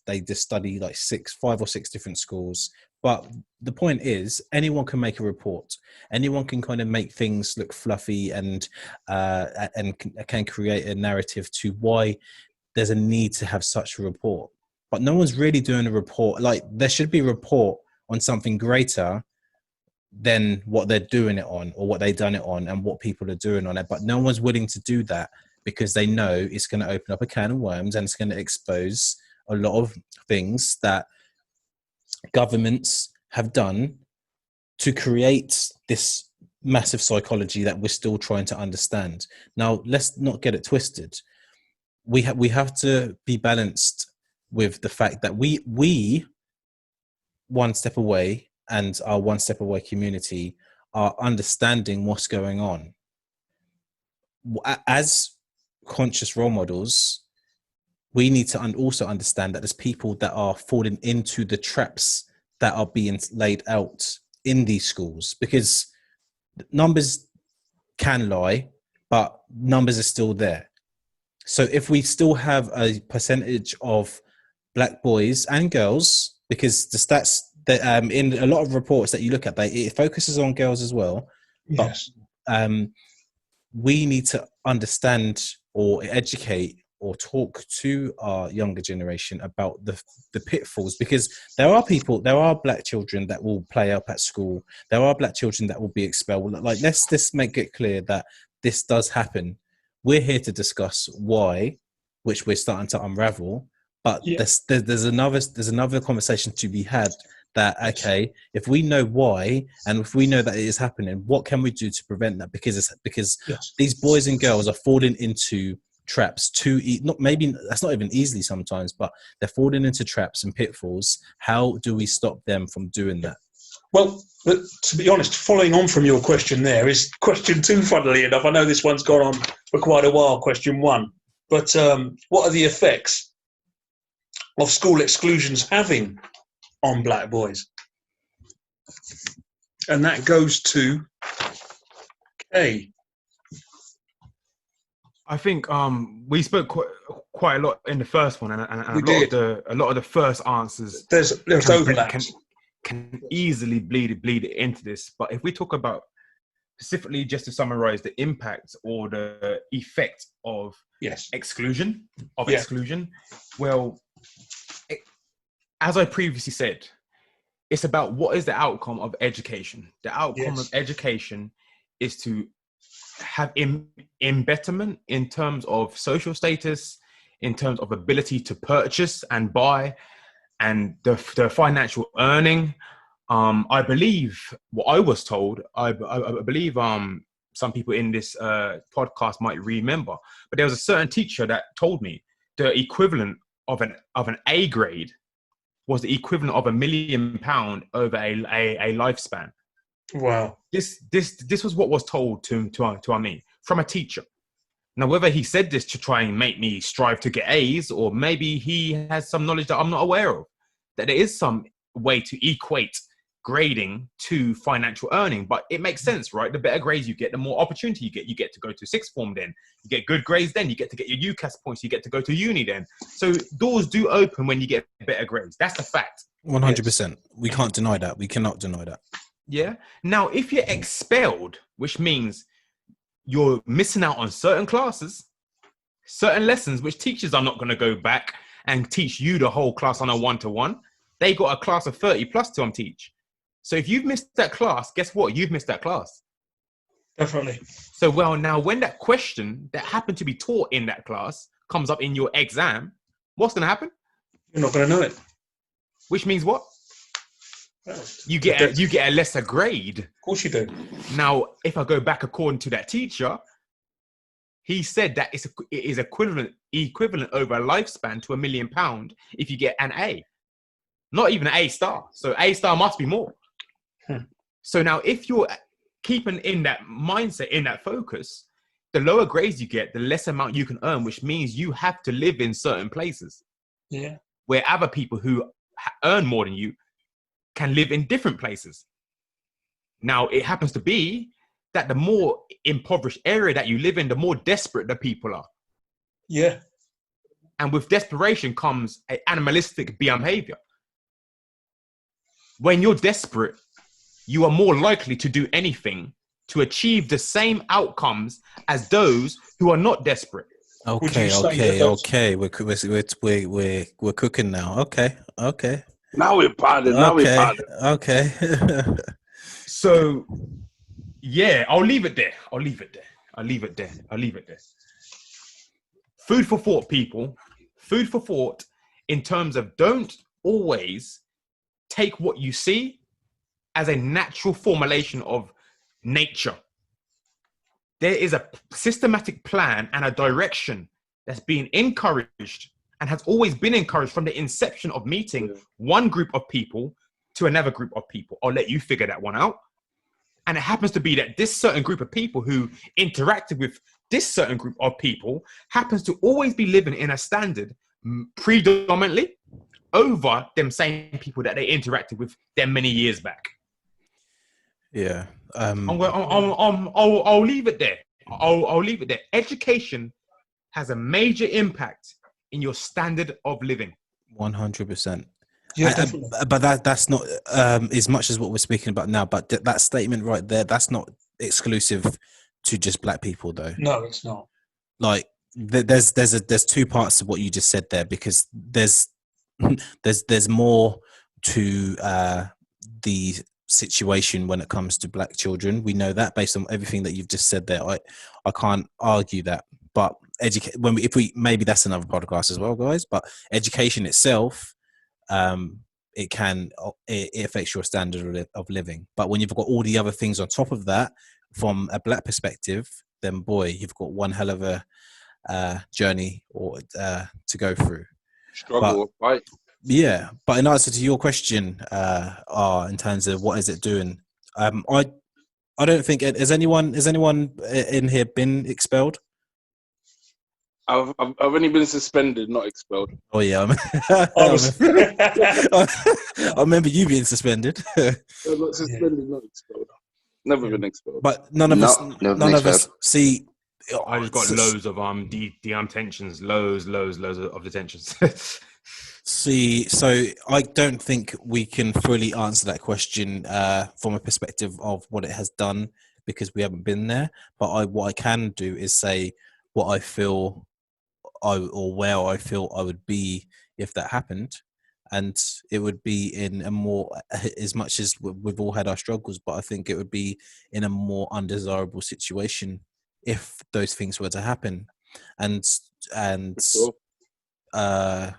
they just study 5 or 6 different schools. But the point is, anyone can make a report. Anyone can kind of make things look fluffy and can create a narrative to why there's a need to have such a report. But no one's really doing a report. There should be a report on something greater than what they're doing it on, or what they've done it on, and what people are doing on it. But no one's willing to do that because they know it's going to open up a can of worms, and it's going to expose a lot of things that governments have done to create this massive psychology that we're still trying to understand. Now, let's not get it twisted. We have to be balanced with the fact that we one step away, and our one step away community are understanding what's going on. As conscious role models, we need to also understand that there's people that are falling into the traps that are being laid out in these schools, because numbers can lie, but numbers are still there. So if we still have a percentage of Black boys and girls, because the stats that in a lot of reports that you look at, it focuses on girls as well. Yes. But we need to understand or educate or talk to our younger generation about the pitfalls, because there are Black children that will play up at school. There are Black children that will be expelled. Let's make it clear that this does happen. We're here to discuss why, which we're starting to unravel. But there's another conversation to be had that, okay, if we know why and if we know that it is happening, what can we do to prevent that? Because Yes. these boys and girls are falling into traps maybe that's not even easily sometimes, but they're falling into traps and pitfalls. How do we stop them from doing that? Well, to be honest, following on from your question there is question 2, funnily enough. I know this one's gone on for quite a while, question 1. But what are the effects of school exclusions having on black boys? And that goes to Kay. I think we spoke quite a lot in the first one, and a lot of the first answers There's overlaps. Can easily bleed into this. But if we talk about specifically, just to summarize, the impact or the effect of exclusion, well, as I previously said, it's about what is the outcome of education. The outcome of education is to have embetterment in terms of social status, in terms of ability to purchase and buy, and the financial earning. I believe what I was told, I believe some people in this podcast might remember, but there was a certain teacher that told me the equivalent of an A grade was the equivalent of £1 million over a lifespan. Wow. This was what was told to me from a teacher. Now, whether he said this to try and make me strive to get A's, or maybe he has some knowledge that I'm not aware of, that there is some way to equate grading to financial earning. But it makes sense, right? The better grades you get, the more opportunity you get. You get to go to sixth form then. You get good grades then. You get to get your UCAS points. You get to go to uni then. So doors do open when you get better grades. That's a fact. 100%. We can't deny that. We cannot deny that. Yeah. Now, if you're expelled, which means you're missing out on certain classes, certain lessons, which teachers are not going to go back and teach you the whole class on a one-to-one. They got a class of 30 plus to teach. So if you've missed that class, guess what? You've missed that class. Definitely. So, well, now when that question that happened to be taught in that class comes up in your exam, what's going to happen? You're not going to know it. Which means what? Well, you get a lesser grade. Of course you do. Now, if I go back according to that teacher, he said that it is equivalent over a lifespan to £1 million if you get an A. Not even an A star. So A star must be more. So now if you're keeping in that mindset, in that focus, the lower grades you get, the less amount you can earn, which means you have to live in certain places. Yeah. Where other people who earn more than you can live in different places. Now, it happens to be that the more impoverished area that you live in, the more desperate the people are. Yeah. And with desperation comes an animalistic behavior. When you're desperate, you are more likely to do anything to achieve the same outcomes as those who are not desperate. Okay. We're cooking now. Okay. Now we're partying. Okay. So, yeah, I'll leave it there. Food for thought, people. Food for thought in terms of don't always take what you see as a natural formulation of nature. There is a systematic plan and a direction that's being encouraged and has always been encouraged from the inception of meeting one group of people to another group of people. I'll let you figure that one out. And it happens to be that this certain group of people who interacted with this certain group of people happens to always be living in a standard predominantly over them same people that they interacted with them many years back. Yeah. I'll leave it there. I'll leave it there. Education has a major impact in your standard of living. 100%. Yeah, definitely. But that's not as much as what we're speaking about now. But that statement right there, that's not exclusive to just black people, though. No, it's not. Like there's two parts of what you just said there, because there's more to the situation when it comes to black children. We know that based on everything that you've just said there. I can't argue that. But maybe that's another podcast as well, guys. But education itself, it affects your standard of living. But when you've got all the other things on top of that, from a black perspective, then boy, you've got one hell of a journey to go through. Struggle, right? Yeah, but in answer to your question, in terms of what is it doing, I don't think has anyone in here been expelled? I've only been suspended, not expelled. Oh yeah, I remember you being suspended. I'm not suspended, not expelled. Never been expelled. But none of us see. I just got loads of detentions, loads of detentions. See, so I don't think we can fully answer that question from a perspective of what it has done, because we haven't been there. But what I can do is say what I feel, or where I feel I would be if that happened, and it would be in a more, as much as we've all had our struggles, but I think it would be in a more undesirable situation if those things were to happen, and Sure. 100%.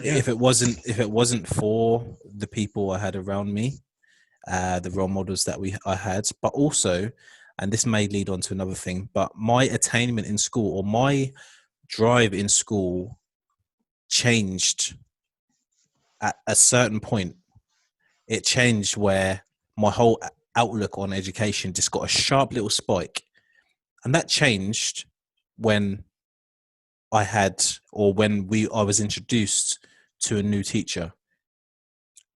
Yeah. if it wasn't for the people I had around me, the role models that I had, but also, and this may lead on to another thing, but my attainment in school, or my drive in school, changed at a certain point. It changed where my whole outlook on education just got a sharp little spike, and that changed when I was introduced to a new teacher,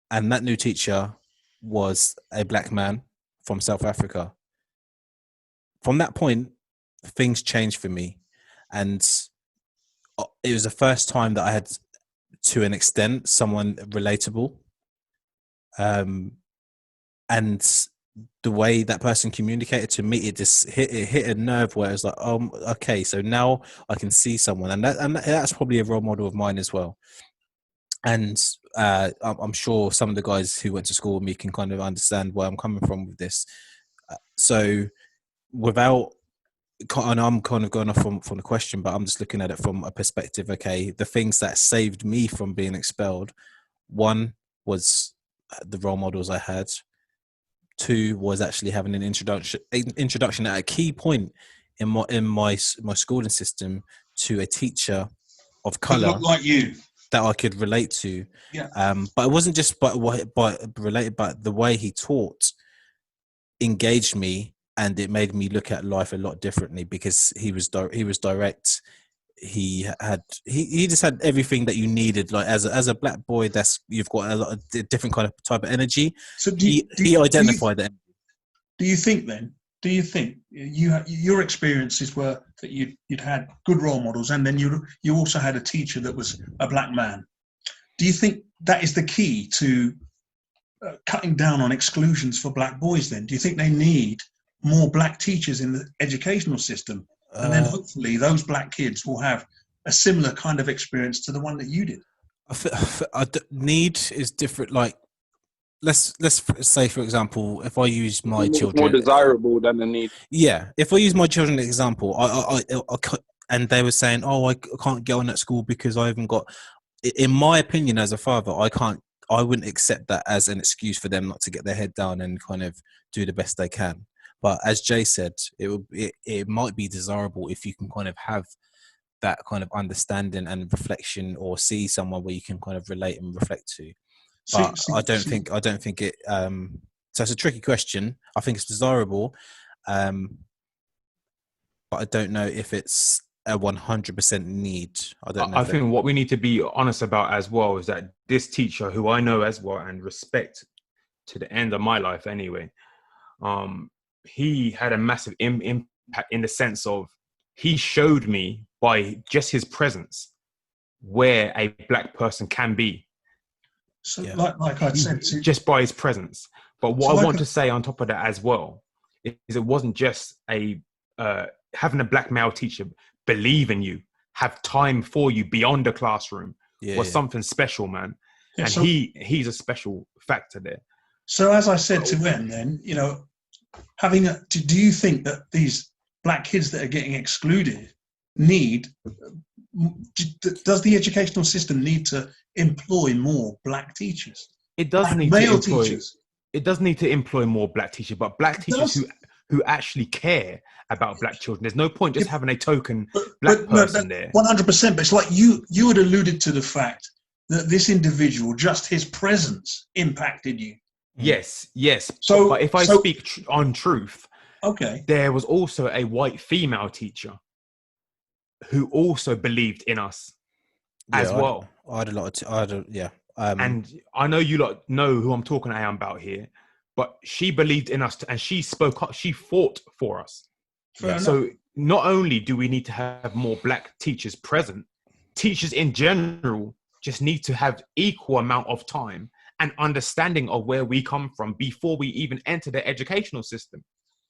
and that new teacher was a black man from South Africa. From that point, things changed for me, and it was the first time that I had, to an extent, someone relatable, and the way that person communicated to me, it just hit a nerve where it's like, oh, okay, so now I can see someone, and that's probably a role model of mine as well. And I'm sure some of the guys who went to school with me can kind of understand where I'm coming from with this. So and I'm kind of going off from the question, but I'm just looking at it from a perspective, okay, the things that saved me from being expelled, one was the role models I had. Two was actually having an introduction at a key point in my schooling system to a teacher of color, like you, that I could relate to. Yeah. But it wasn't just but related, but the way he taught engaged me, and it made me look at life a lot differently, because he was direct. He just had everything that you needed, like as a black boy, you've got a lot of different kind of type of energy. So he identified that. Do you think your experiences were that you'd had good role models, and then you also had a teacher that was a black man? Do you think that is the key to cutting down on exclusions for black boys? Then do you think they need more black teachers in the educational system, and then hopefully those black kids will have a similar kind of experience to the one that you did? Need is different. Like, let's say, for example, if I use my children, more desirable than the need. Yeah, if I use my children as an example, I and they were saying, "Oh, I can't get on at school because I haven't got." In my opinion, as a father, I wouldn't accept that as an excuse for them not to get their head down and kind of do the best they can. But as Jay said, it might be desirable if you can kind of have that kind of understanding and reflection, or see someone where you can kind of relate and reflect to. But I don't think it. So it's a tricky question. I think it's desirable, but I don't know if it's a 100% need. I don't know. I think what we need to be honest about as well is that this teacher, who I know as well and respect to the end of my life anyway, he had a massive impact in the sense of he showed me by just his presence where a black person can be. So, like I said, just by his presence. But what I want to say on top of that as well is it wasn't just having a black male teacher believe in you, have time for you beyond the classroom, was something special, man. Yeah, and he's a special factor there. So as I said to Wen, then, you know, do you think that these black kids that are getting excluded need does the educational system need to employ more black teachers? It does Black need to male employ. teachers. It does need to employ more black teachers, but black It teachers does. who actually care about black children. There's no point just having a token black But no, person there. 100%. But it's like you had alluded to the fact that this individual, just his presence, impacted you. Yes. So, but if I speak on truth, okay, there was also a white female teacher who also believed in us as well. I had a lot of, yeah. And I know you lot know who I'm talking about here, but she believed in us and she spoke up, she fought for us. fair enough. So not only do we need to have more black teachers present, teachers in general just need to have equal amount of time and understanding of where we come from before we even enter the educational system.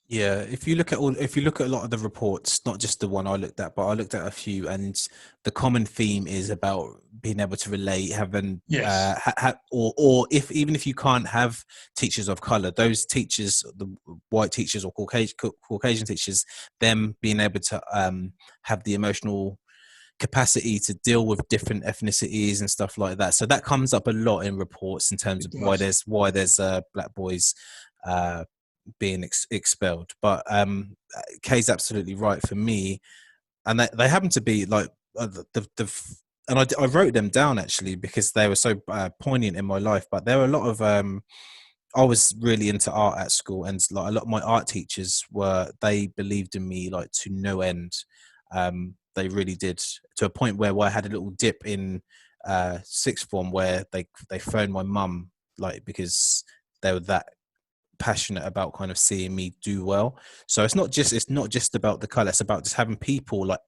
Yeah, if you look at a lot of the reports, not just the one I looked at, but I looked at a few, and the common theme is about being able to relate, having or even if you can't have teachers of color, those teachers, the white teachers or Caucasian teachers, them being able to have the emotional capacity to deal with different ethnicities and stuff like that. So that comes up a lot in reports in terms of why there's black boys being expelled. But Kay's absolutely right for me, and they happen to be like and I wrote them down actually because they were so poignant in my life. But there were a lot of I was really into art at school, and like a lot of my art teachers they believed in me like to no end. They really did, to a point where I had a little dip in sixth form where they phoned my mum, like, because they were that passionate about kind of seeing me do well. So it's not just about the color, it's about just having people like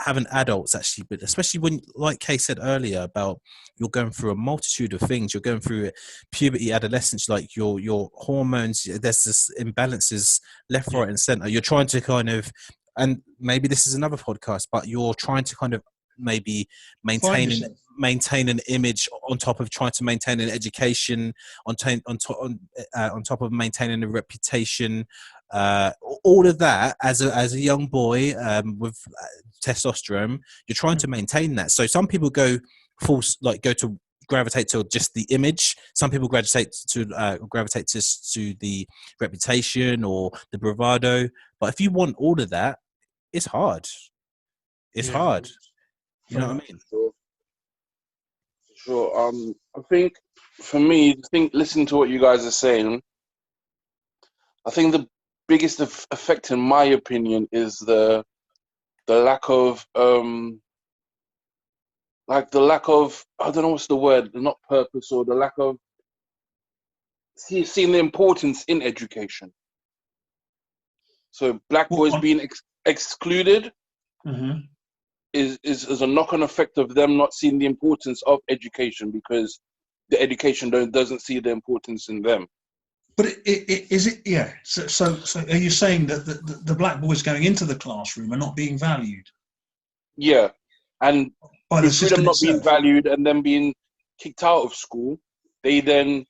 having adults actually, but especially when, like Kay said earlier, about you're going through a multitude of things, you're going through puberty, adolescence, like your hormones, there's this imbalances left, right and center. You're trying to kind of, and maybe this is another podcast, but you're trying to kind of maybe maintain an image on top of trying to maintain an education, on top of maintaining a reputation, all of that as a young boy with testosterone. You're trying to maintain that. So some people gravitate to just the image. Some people gravitate to the reputation or the bravado. But if you want all of that, it's hard. It's hard. You know what I mean? Sure. I think for me, listening to what you guys are saying, I think the biggest effect, in my opinion, is the lack of I don't know what's the word, not purpose, or the lack of seeing the importance in education. So black boys being excluded is a knock-on effect of them not seeing the importance of education, because the education doesn't see the importance in them. But is it? Yeah. So are you saying that the black boys going into the classroom are not being valued? Yeah, and by the through system them not itself? being valued and them being kicked out of school, they then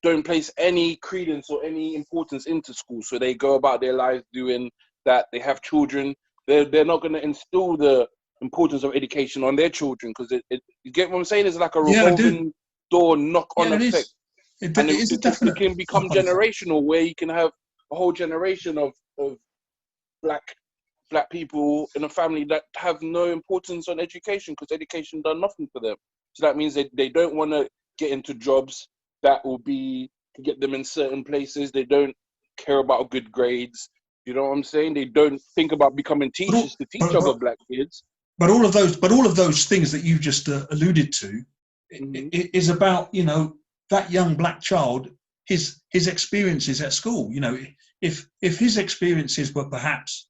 don't place any credence or any importance into school. So they go about their lives doing that. They have children. They're not going to instill the importance of education on their children, because you get what I'm saying? It's like a revolving door knock-on effect. It can become generational, where you can have a whole generation of black people in a family that have no importance on education, because education done nothing for them. So that means they don't want to get into jobs that will be to get them in certain places. They don't care about good grades. You know what I'm saying? They don't think about becoming teachers to teach other black kids. But all of those things that you just alluded to is about, that young black child, his experiences at school. If his experiences were perhaps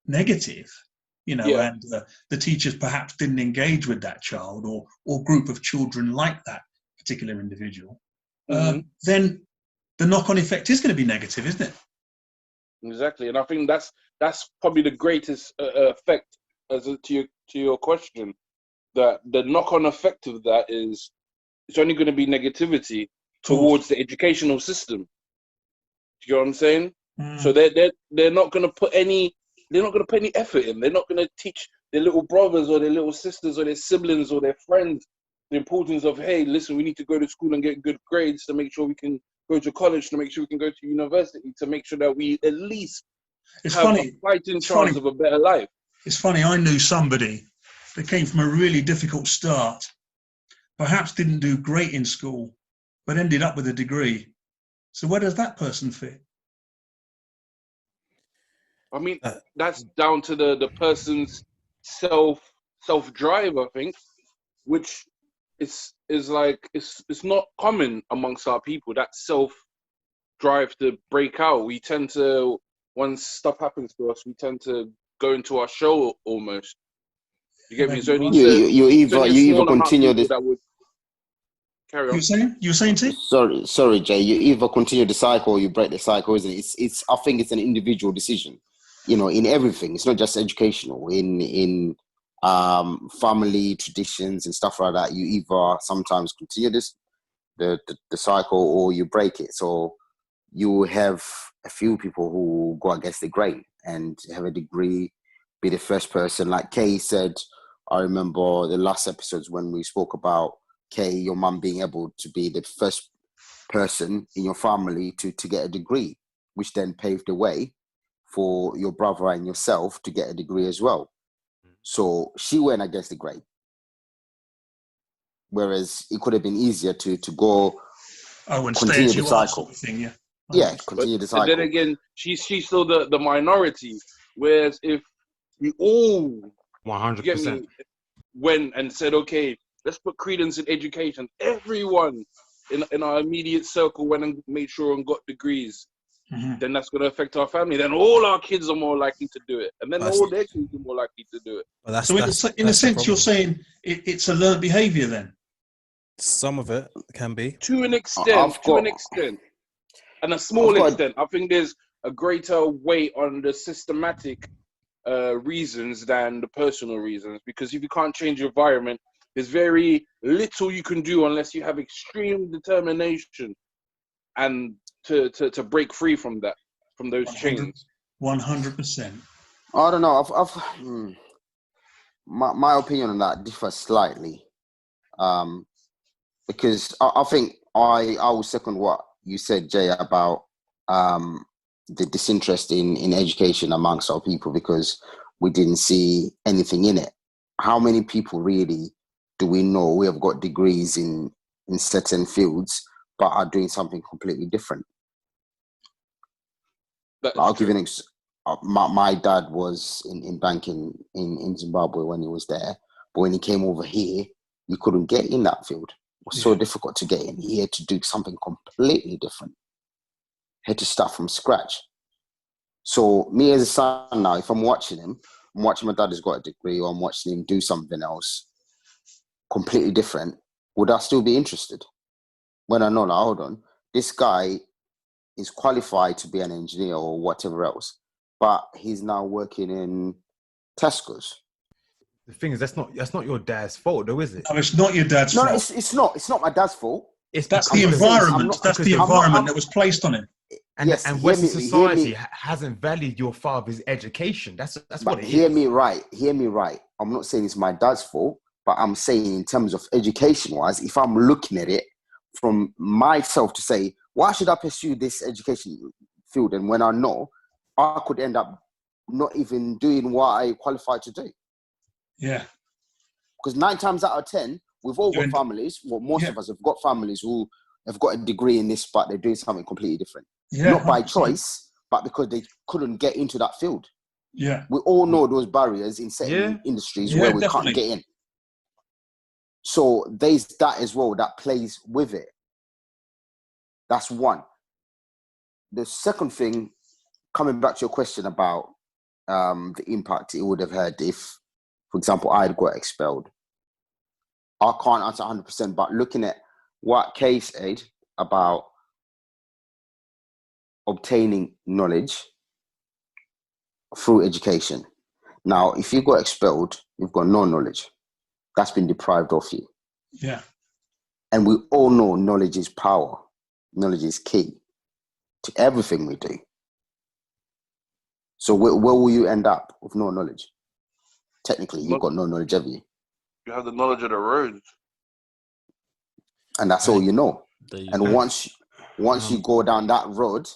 negative, and the teachers perhaps didn't engage with that child or group of children like that particular individual, then the knock-on effect is going to be negative, isn't it? Exactly, and I think that's probably the greatest effect to your question. That the knock-on effect of that is it's only going to be negativity towards the educational system. Do you know what I'm saying? So they're not going to put any effort in. They're not going to teach their little brothers or their little sisters or their siblings or their friends the importance of, hey, listen, we need to go to school and get good grades to make sure we can go to college, to make sure we can go to university, to make sure that we at least It's have funny. a fighting It's chance funny. of a better life. It's funny. I knew somebody that came from a really difficult start, perhaps didn't do great in school, but ended up with a degree. So where does that person fit? I mean, that's down to the person's self drive, I think, which is like it's not common amongst our people, that self drive to break out. We tend to, once stuff happens to us, we tend to go into our shell almost. You get me? It's only you either continue this. That would carry on. You were saying, T? Sorry, Jay. You either continue the cycle or you break the cycle, isn't it? It's. I think it's an individual decision. You know, in everything. It's not just educational. In family traditions and stuff like that. You either sometimes continue the cycle or you break it. So you have a few people who go against the grain and have a degree, be the first person. Like Kay said, I remember the last episodes when we spoke about Kay, your mum being able to be the first person in your family to get a degree, which then paved the way for your brother and yourself to get a degree as well. So she went against the grain. Whereas it could have been easier to go and continue stay the cycle. sort of thing, yeah. Yeah, continue the cycle. But then again, she's still the minority. Whereas if we all 100% went and said, okay, let's put credence in education. Everyone in our immediate circle went and made sure and got degrees. Mm-hmm. Then that's going to affect our family. Then all our kids are more likely to do it. And then all their kids are more likely to do it. Well, in a sense, you're saying it's a learned behaviour then? Some of it can be. To an extent. And a small extent. I think there's a greater weight on the systematic reasons than the personal reasons. Because if you can't change your environment, there's very little you can do unless you have extreme determination and to break free from those chains. 100%. I don't know. My opinion on that differs slightly, because I think I will second what you said, Jay, about the disinterest in education amongst our people because we didn't see anything in it. How many people really do we know we have got degrees in certain fields but are doing something completely different? I'll give you an my dad was in banking in Zimbabwe when he was there, but when he came over here, you couldn't get in that field. It was so difficult to get in. He had to do something completely different. Had to start from scratch. So me as a son now, if I'm watching my dad has got a degree, or I'm watching him do something else completely different, would I still be interested? When I know, like, hold on, this guy is qualified to be an engineer or whatever else, but he's now working in Tesco's. The thing is, that's not your dad's fault, though, is it? No, it's not your dad's fault. No, it's not. It's not my dad's fault. That's the environment. That's the environment that was placed on him. And, yes, and Western society hasn't valued your father's education. That's what it is. Hear me right. I'm not saying it's my dad's fault, but I'm saying in terms of education-wise, if I'm looking at it from myself to say, why should I pursue this education field? And when I know, I could end up not even doing what I qualified to do. Yeah. Because 9 times out of 10, we've all got families. Well, most of us have got families who have got a degree in this, but they're doing something completely different. Yeah, not by choice, but because they couldn't get into that field. Yeah. We all know those barriers in certain industries where we can't get in. So there's that as well that plays with it. That's one. The second thing, coming back to your question about the impact it would have had if, for example, I had got expelled. I can't answer 100%, but looking at what Kay said about obtaining knowledge through education. Now, if you got expelled, you've got no knowledge. That's been deprived of you. Yeah. And we all know knowledge is power. Knowledge is key to everything we do. So where will you end up with no knowledge? technically you've got no knowledge of you. You have the knowledge of the roads. And that's all you know. And go. once you go down that road,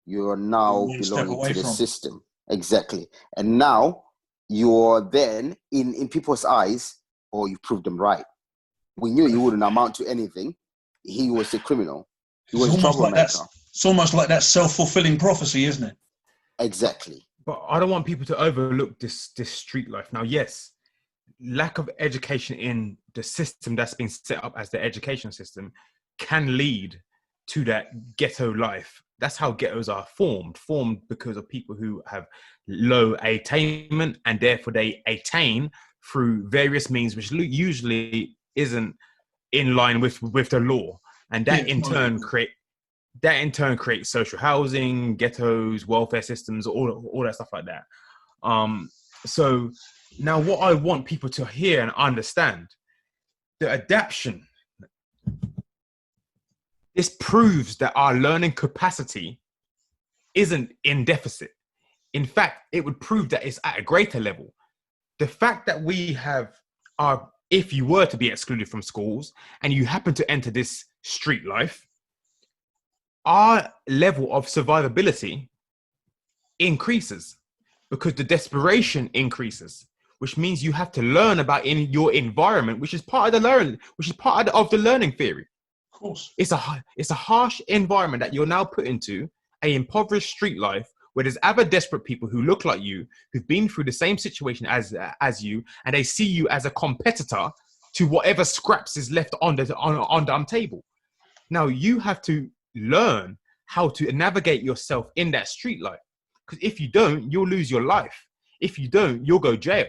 you're now One step belonging away to the from. system. Exactly. And now you're then in people's eyes, or you proved them right. We knew you wouldn't amount to anything. He was a criminal. He was a troublemaker. It's almost like that self-fulfilling prophecy, isn't it? Exactly. But I don't want people to overlook this street life. Now, yes, lack of education in the system that's been set up as the education system can lead to that ghetto life. That's how ghettos are formed because of people who have low attainment, and therefore they attain through various means, which usually isn't in line with the law. And that in turn creates social housing, ghettos, welfare systems, all that stuff like that. So now what I want people to hear and understand, the adaptation, this proves that our learning capacity isn't in deficit. In fact, it would prove that it's at a greater level. The fact that if you were to be excluded from schools and you happen to enter this street life, our level of survivability increases because the desperation increases, which means you have to learn about in your environment, which is part of the learning theory. Of course. It's a harsh environment that you're now put into, an impoverished street life where there's other desperate people who look like you, who've been through the same situation as you, and they see you as a competitor to whatever scraps is left on the table. Now you have to learn how to navigate yourself in that street life, because if you don't, you'll lose your life. If you don't, you'll go jail.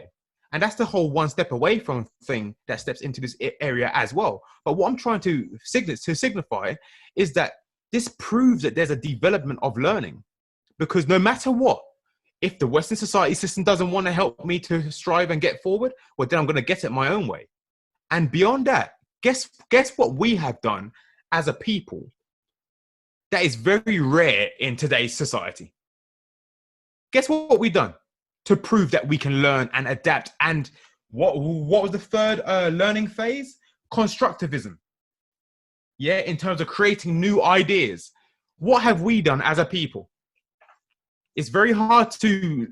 And that's the whole one step away from thing that steps into this area as well. But what I'm trying to signify is that this proves that there's a development of learning. Because no matter what, if the Western society system doesn't want to help me to strive and get forward, well, then I'm going to get it my own way. And beyond that, guess what we have done as a people that is very rare in today's society? Guess what we've done to prove that we can learn and adapt? And what was the third learning phase? Constructivism. Yeah, in terms of creating new ideas. What have we done as a people? It's very hard to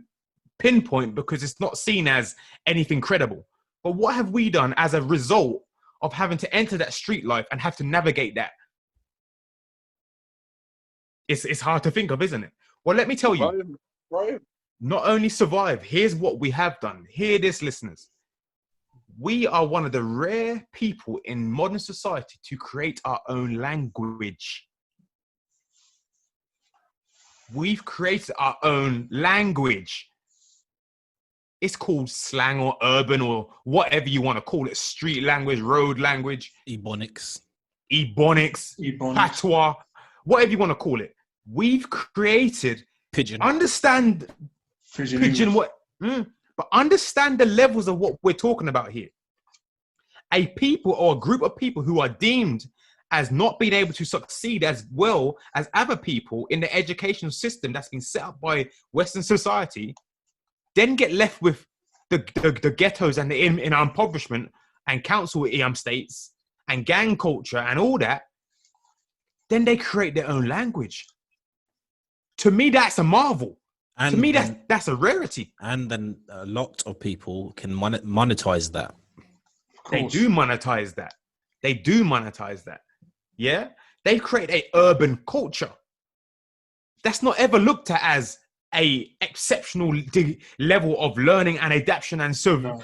pinpoint because it's not seen as anything credible. But what have we done as a result of having to enter that street life and have to navigate that? It's hard to think of, isn't it? Well, let me tell you. Right. Not only survive, here's what we have done. Hear this, listeners. We are one of the rare people in modern society to create our own language. We've created our own language. It's called slang or urban or whatever you want to call it. Street language, road language. Ebonics, patois, whatever you want to call it. We've created Pigeon. Understand Pigeon what? But understand the levels of what we're talking about here. A people or a group of people who are deemed as not being able to succeed as well as other people in the education system that's been set up by Western society, then get left with the ghettos and the in impoverishment and council states and gang culture and all that. Then they create their own language. To me, that's a marvel. And to me, that's a rarity. And then a lot of people can monetize that. They do monetize that. Yeah? They've created a urban culture. That's not ever looked at as a exceptional level of learning and adaptation and survival.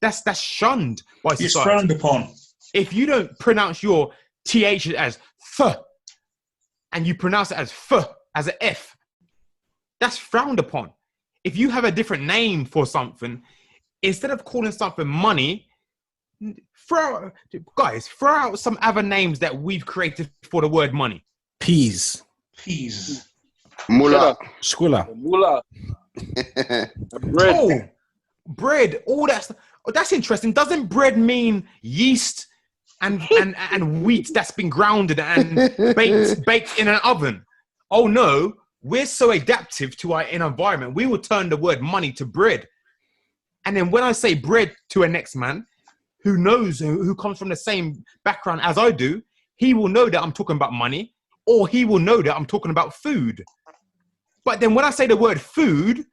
That's shunned by society. It's frowned upon. If you don't pronounce your TH as th, and you pronounce it as f, as an F, that's frowned upon. If you have a different name for something, instead of calling something money, throw out some other names that we've created for the word money. Peas. Mullah. Squilla. Mullah. Bread. Oh, bread. All that stuff. Oh, that's interesting. Doesn't bread mean yeast and wheat that's been grounded and baked in an oven? Oh no, we're so adaptive to our environment. We will turn the word money to bread. And then when I say bread to a next man who knows, who comes from the same background as I do, he will know that I'm talking about money, or he will know that I'm talking about food. But then when I say the word food,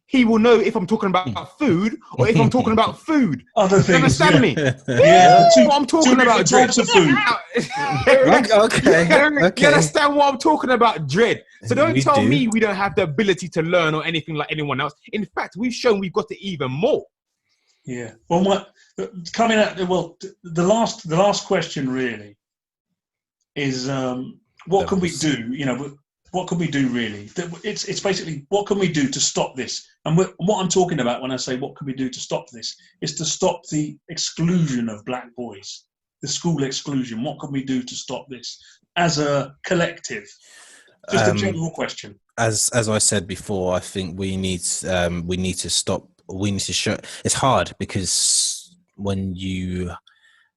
he will know if I'm talking about food or if I'm talking about food. Other You things. understand Yeah. me? Yeah. What I'm talking two about, different types of food. Okay. You understand what I'm talking about, Dread? So don't We tell do. me we don't have the ability to learn or anything like anyone else. In fact, we've shown we've got it even more. Yeah. Well, coming at the last question really is what can we do? You know, what can we do really? It's basically what can we do to stop this? And what I'm talking about when I say what can we do to stop this is to stop the exclusion of black boys, the school exclusion. What can we do to stop this as a collective? Just a general question. As I said before, I think we need to stop. We need to show. It's hard because when you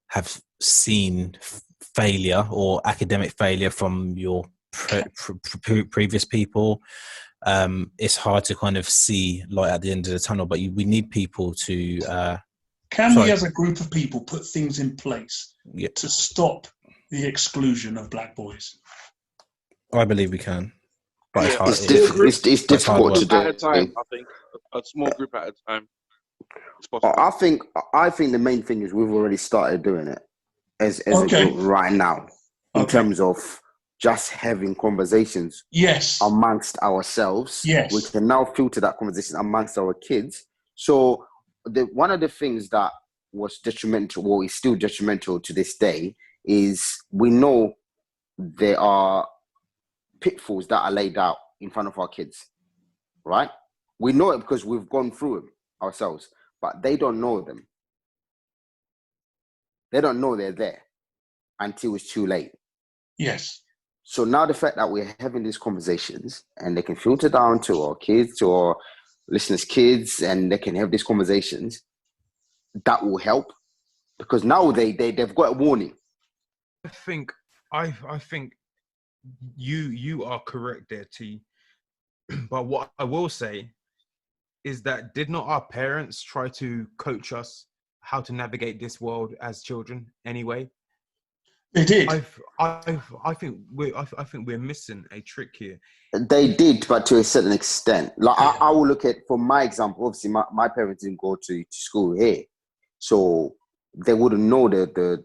have seen failure or academic failure from your previous people, it's hard to kind of see light at the end of the tunnel. But we need people to. Can we, as a group of people, put things in place to stop the exclusion of black boys? I believe we can, but it's hard. It's difficult to do. At a time, I think a small group at a time. It's possible. I think the main thing is we've already started doing it as a group right now, in terms of just having conversations amongst ourselves. Yes. We can now filter that conversation amongst our kids. So one of the things that was detrimental, or is still detrimental to this day, is we know there are pitfalls that are laid out in front of our kids, right? We know it because we've gone through them ourselves, but they don't know them. They don't know they're there until it's too late. Yes. So now the fact that we're having these conversations and they can filter down to our kids, to our listeners' kids, and they can have these conversations, that will help, because now they've got a warning. I think you are correct there, T. But what I will say is that did not our parents try to coach us how to navigate this world as children anyway? They did. I think we're missing a trick here. They did, but to a certain extent. Like I will look at, for my example, obviously my parents didn't go to school here, so they wouldn't know the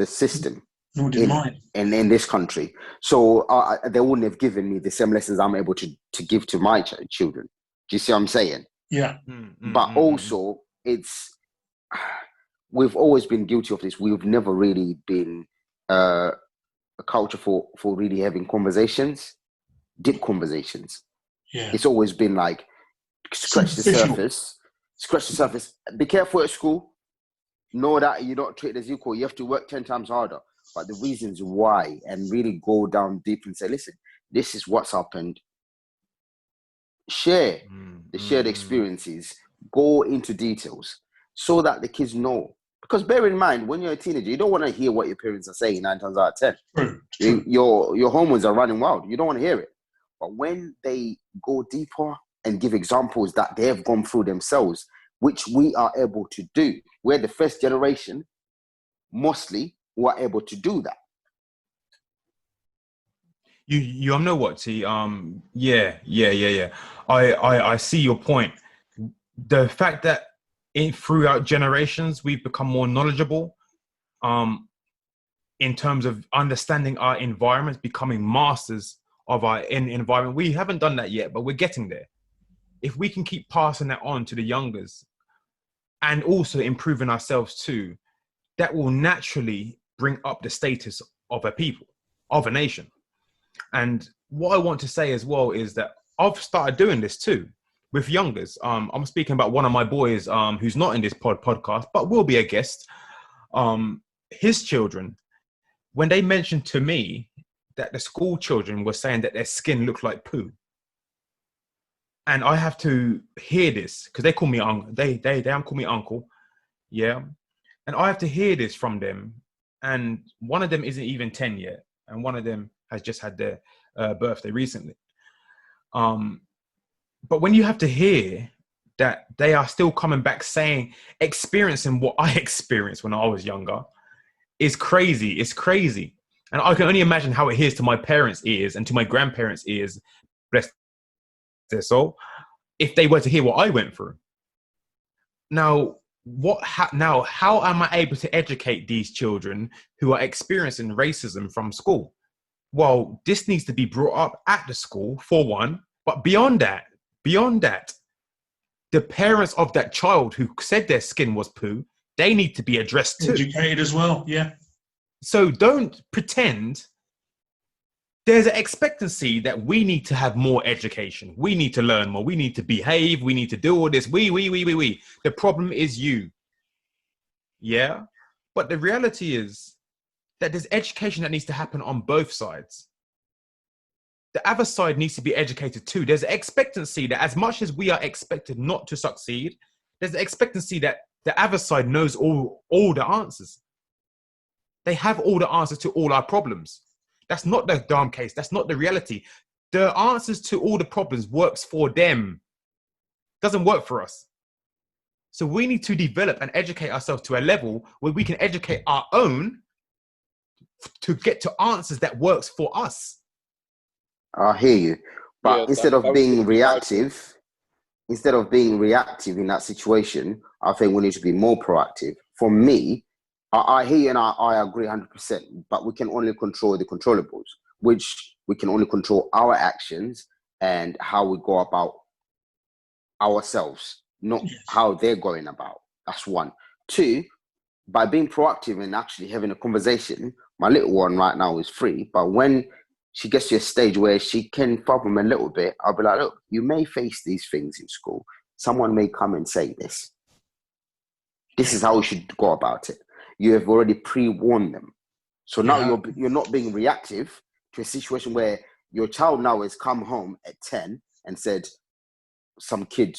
system in this country. So they wouldn't have given me the same lessons I'm able to give to my children. Do you see what I'm saying? Yeah. But also, we've always been guilty of this. We've never really been a culture for really having conversations, deep conversations. Yeah. It's always been like scratch the surface. Be careful at school. Know that you're not treated as equal. You have to work 10 times harder. But the reasons why, and really go down deep and say, listen, this is what's happened. Share the shared experiences. Go into details so that the kids know. Because bear in mind, when you're a teenager, you don't want to hear what your parents are saying 9 times out of 10. True. Your hormones are running wild. You don't want to hear it. But when they go deeper and give examples that they have gone through themselves, which we are able to do, we're the first generation, mostly, who are able to do that. You know what, T? Yeah. I see your point. The fact that throughout generations we've become more knowledgeable, in terms of understanding our environments, becoming masters of our environment. We haven't done that yet, but we're getting there. If we can keep passing that on to the youngers, and also improving ourselves too, that will naturally bring up the status of a people, of a nation. And what I want to say as well is that I've started doing this too with youngers. I'm speaking about one of my boys who's not in this podcast, but will be a guest. His children, when they mentioned to me that the school children were saying that their skin looked like poo, and I have to hear this because they call me uncle. They call me uncle, yeah. And I have to hear this from them. And one of them isn't even 10 yet, and one of them has just had their birthday recently. But when you have to hear that they are still coming back saying, experiencing what I experienced when I was younger is crazy. It's crazy. And I can only imagine how it hears to my parents' ears and to my grandparents' ears, bless their soul, if they were to hear what I went through. Now, how am I able to educate these children who are experiencing racism from school? Well, this needs to be brought up at the school, for one, but beyond that, the parents of that child who said their skin was poo, they need to be addressed too. Educated as well, yeah. So don't pretend. There's an expectancy that we need to have more education. We need to learn more. We need to behave. We need to do all this. We. The problem is you. Yeah? But the reality is that there's education that needs to happen on both sides. The other side needs to be educated too. There's an expectancy that as much as we are expected not to succeed, there's an expectancy that the other side knows all the answers. They have all the answers to all our problems. That's not the darn case. That's not the reality. The answers to all the problems works for them. Doesn't work for us. So we need to develop and educate ourselves to a level where we can educate our own to get to answers that works for us. I hear you. But Yeah, instead of being reactive in that situation, I think we need to be more proactive. For me, I hear you and I agree 100%, but we can only control the controllables, which we can only control our actions and how we go about ourselves, not how they're going about. That's one. Two, by being proactive and actually having a conversation, my little one right now is 3, but when she gets to a stage where she can problem a little bit, I'll be like, look, you may face these things in school. Someone may come and say this. This is how we should go about it. You have already pre-warned them. So now you're not being reactive to a situation where your child now has come home at 10 and said, some kid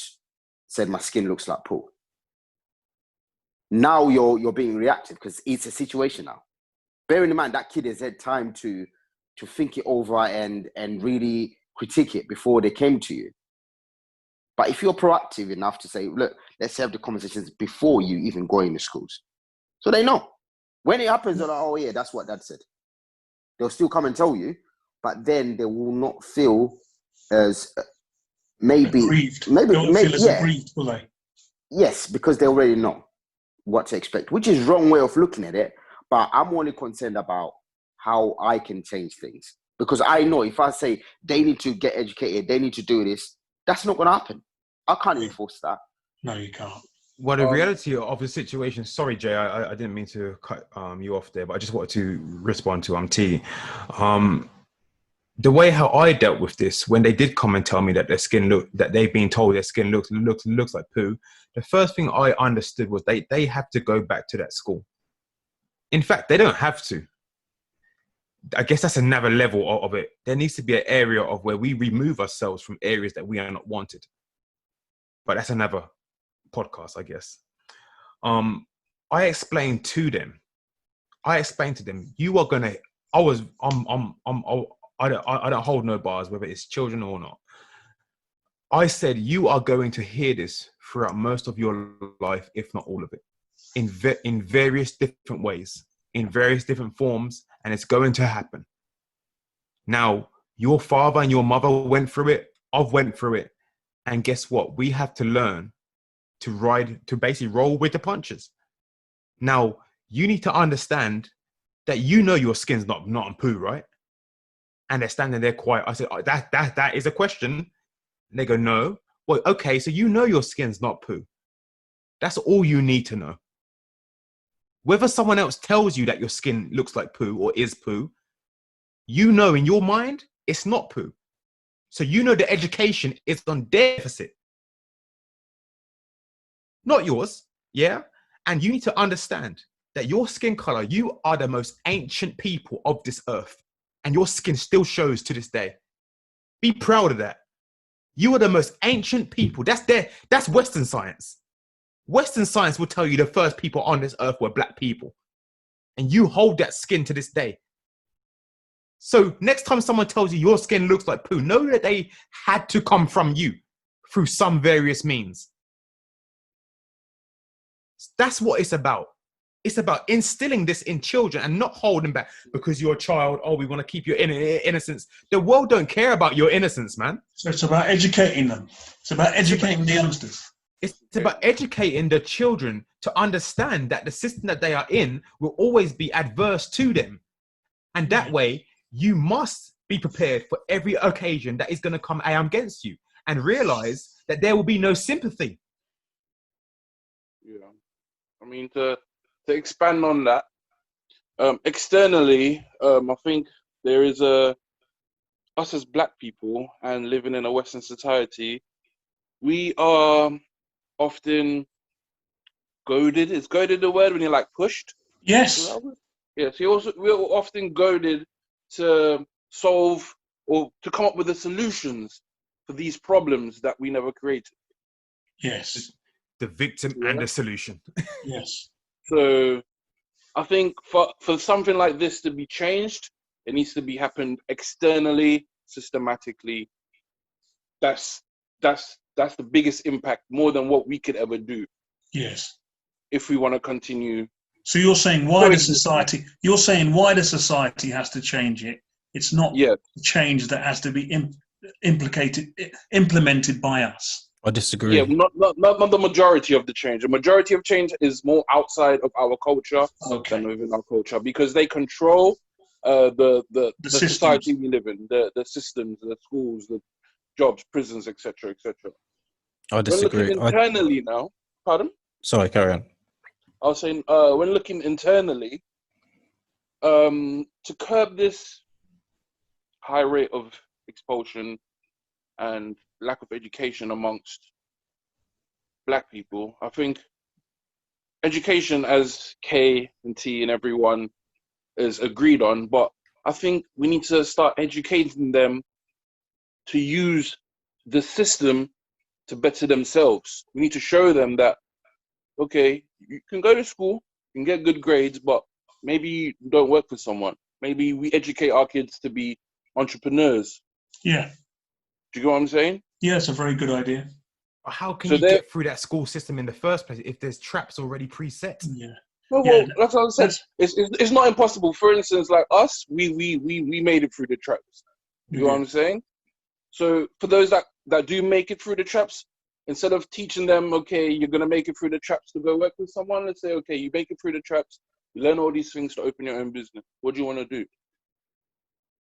said my skin looks like poo. Now you're being reactive because it's a situation now. Bearing in mind that kid has had time to think it over and really critique it before they came to you. But if you're proactive enough to say, look, let's have the conversations before you even go into schools. So they know. When it happens, they're like, oh yeah, that's what Dad said. They'll still come and tell you, but then they will not feel as Aggrieved. They won't feel as aggrieved, will they? Yes, because they already know what to expect, which is wrong way of looking at it. But I'm only concerned about how I can change things. Because I know if I say they need to get educated, they need to do this, that's not going to happen. I can't enforce that. No, you can't. Well, the reality of the situation, sorry, Jay, I didn't mean to cut you off there, but I just wanted to respond to T. The way how I dealt with this, when they did come and tell me that their skin that they've been told their skin looks like poo, the first thing I understood was they have to go back to that school. In fact, they don't have to. I guess that's another level of it. There needs to be an area of where we remove ourselves from areas that we are not wanted. But that's another podcast, I guess. I explained to them, you are gonna. I don't hold no bars, whether it's children or not. I said you are going to hear this throughout most of your life, if not all of it, in various different ways, in various different forms, and it's going to happen. Now, your father and your mother went through it. I've went through it, and guess what? We have to learn to basically roll with the punches. Now, you need to understand that your skin's not on poo, right? And they're standing there quiet. I said, oh, that is a question. And they go, no. Well, okay, so your skin's not poo. That's all you need to know. Whether someone else tells you that your skin looks like poo or is poo, in your mind, it's not poo. So the education is on their deficit. Not yours, yeah? And you need to understand that your skin color, you are the most ancient people of this earth. And your skin still shows to this day. Be proud of that. You are the most ancient people. That's Western science. Western science will tell you the first people on this earth were black people. And you hold that skin to this day. So next time someone tells you your skin looks like poo, know that they had to come from you through some various means. That's what it's about. It's about instilling this in children and not holding back because you're a child. Oh, we want to keep your innocence. The world don't care about your innocence, man. So it's about educating them. It's about educating the youngsters. It's about educating the children to understand that the system that they are in will always be adverse to them. And that way, you must be prepared for every occasion that is going to come against you and realize that there will be no sympathy. Yeah. I mean, to expand on that, externally, I think there is us as Black people and living in a Western society, we are often goaded. Is goaded the word when you're like pushed? Yes. Yes. We're often goaded to solve or to come up with the solutions for these problems that we never created. Yes. The victim and the solution. Yes. So I think for something like this to be changed, it needs to be happened externally, systematically. That's the biggest impact, more than what we could ever do. Yes. If we want to continue. So you're saying wider society. You're saying wider society has to change it. It's not change that has to be implemented by us. I disagree. Yeah, not the majority of the change. The majority of change is more outside of our culture than within our culture, because they control the society we live in, the systems, the schools, the jobs, prisons, etc., etc. I disagree. When looking internally now, pardon? Sorry, carry on. I was saying, when looking internally, to curb this high rate of expulsion and lack of education amongst Black people, I think education, as K and T and everyone is agreed on, but I think we need to start educating them to use the system to better themselves. We need to show them that, okay, you can go to school, you can get good grades, but maybe you don't work for someone. Maybe we educate our kids to be entrepreneurs. Yeah. Do you get what I'm saying? Yeah, it's a very good idea. How can you get through that school system in the first place if there's traps already preset? Yeah. Well, that's what I said. It's not impossible. For instance, like us, we made it through the traps. You know what I'm saying? So for those that do make it through the traps, instead of teaching them, okay, you're gonna make it through the traps to go work with someone, let's say, okay, you make it through the traps, you learn all these things to open your own business. What do you want to do?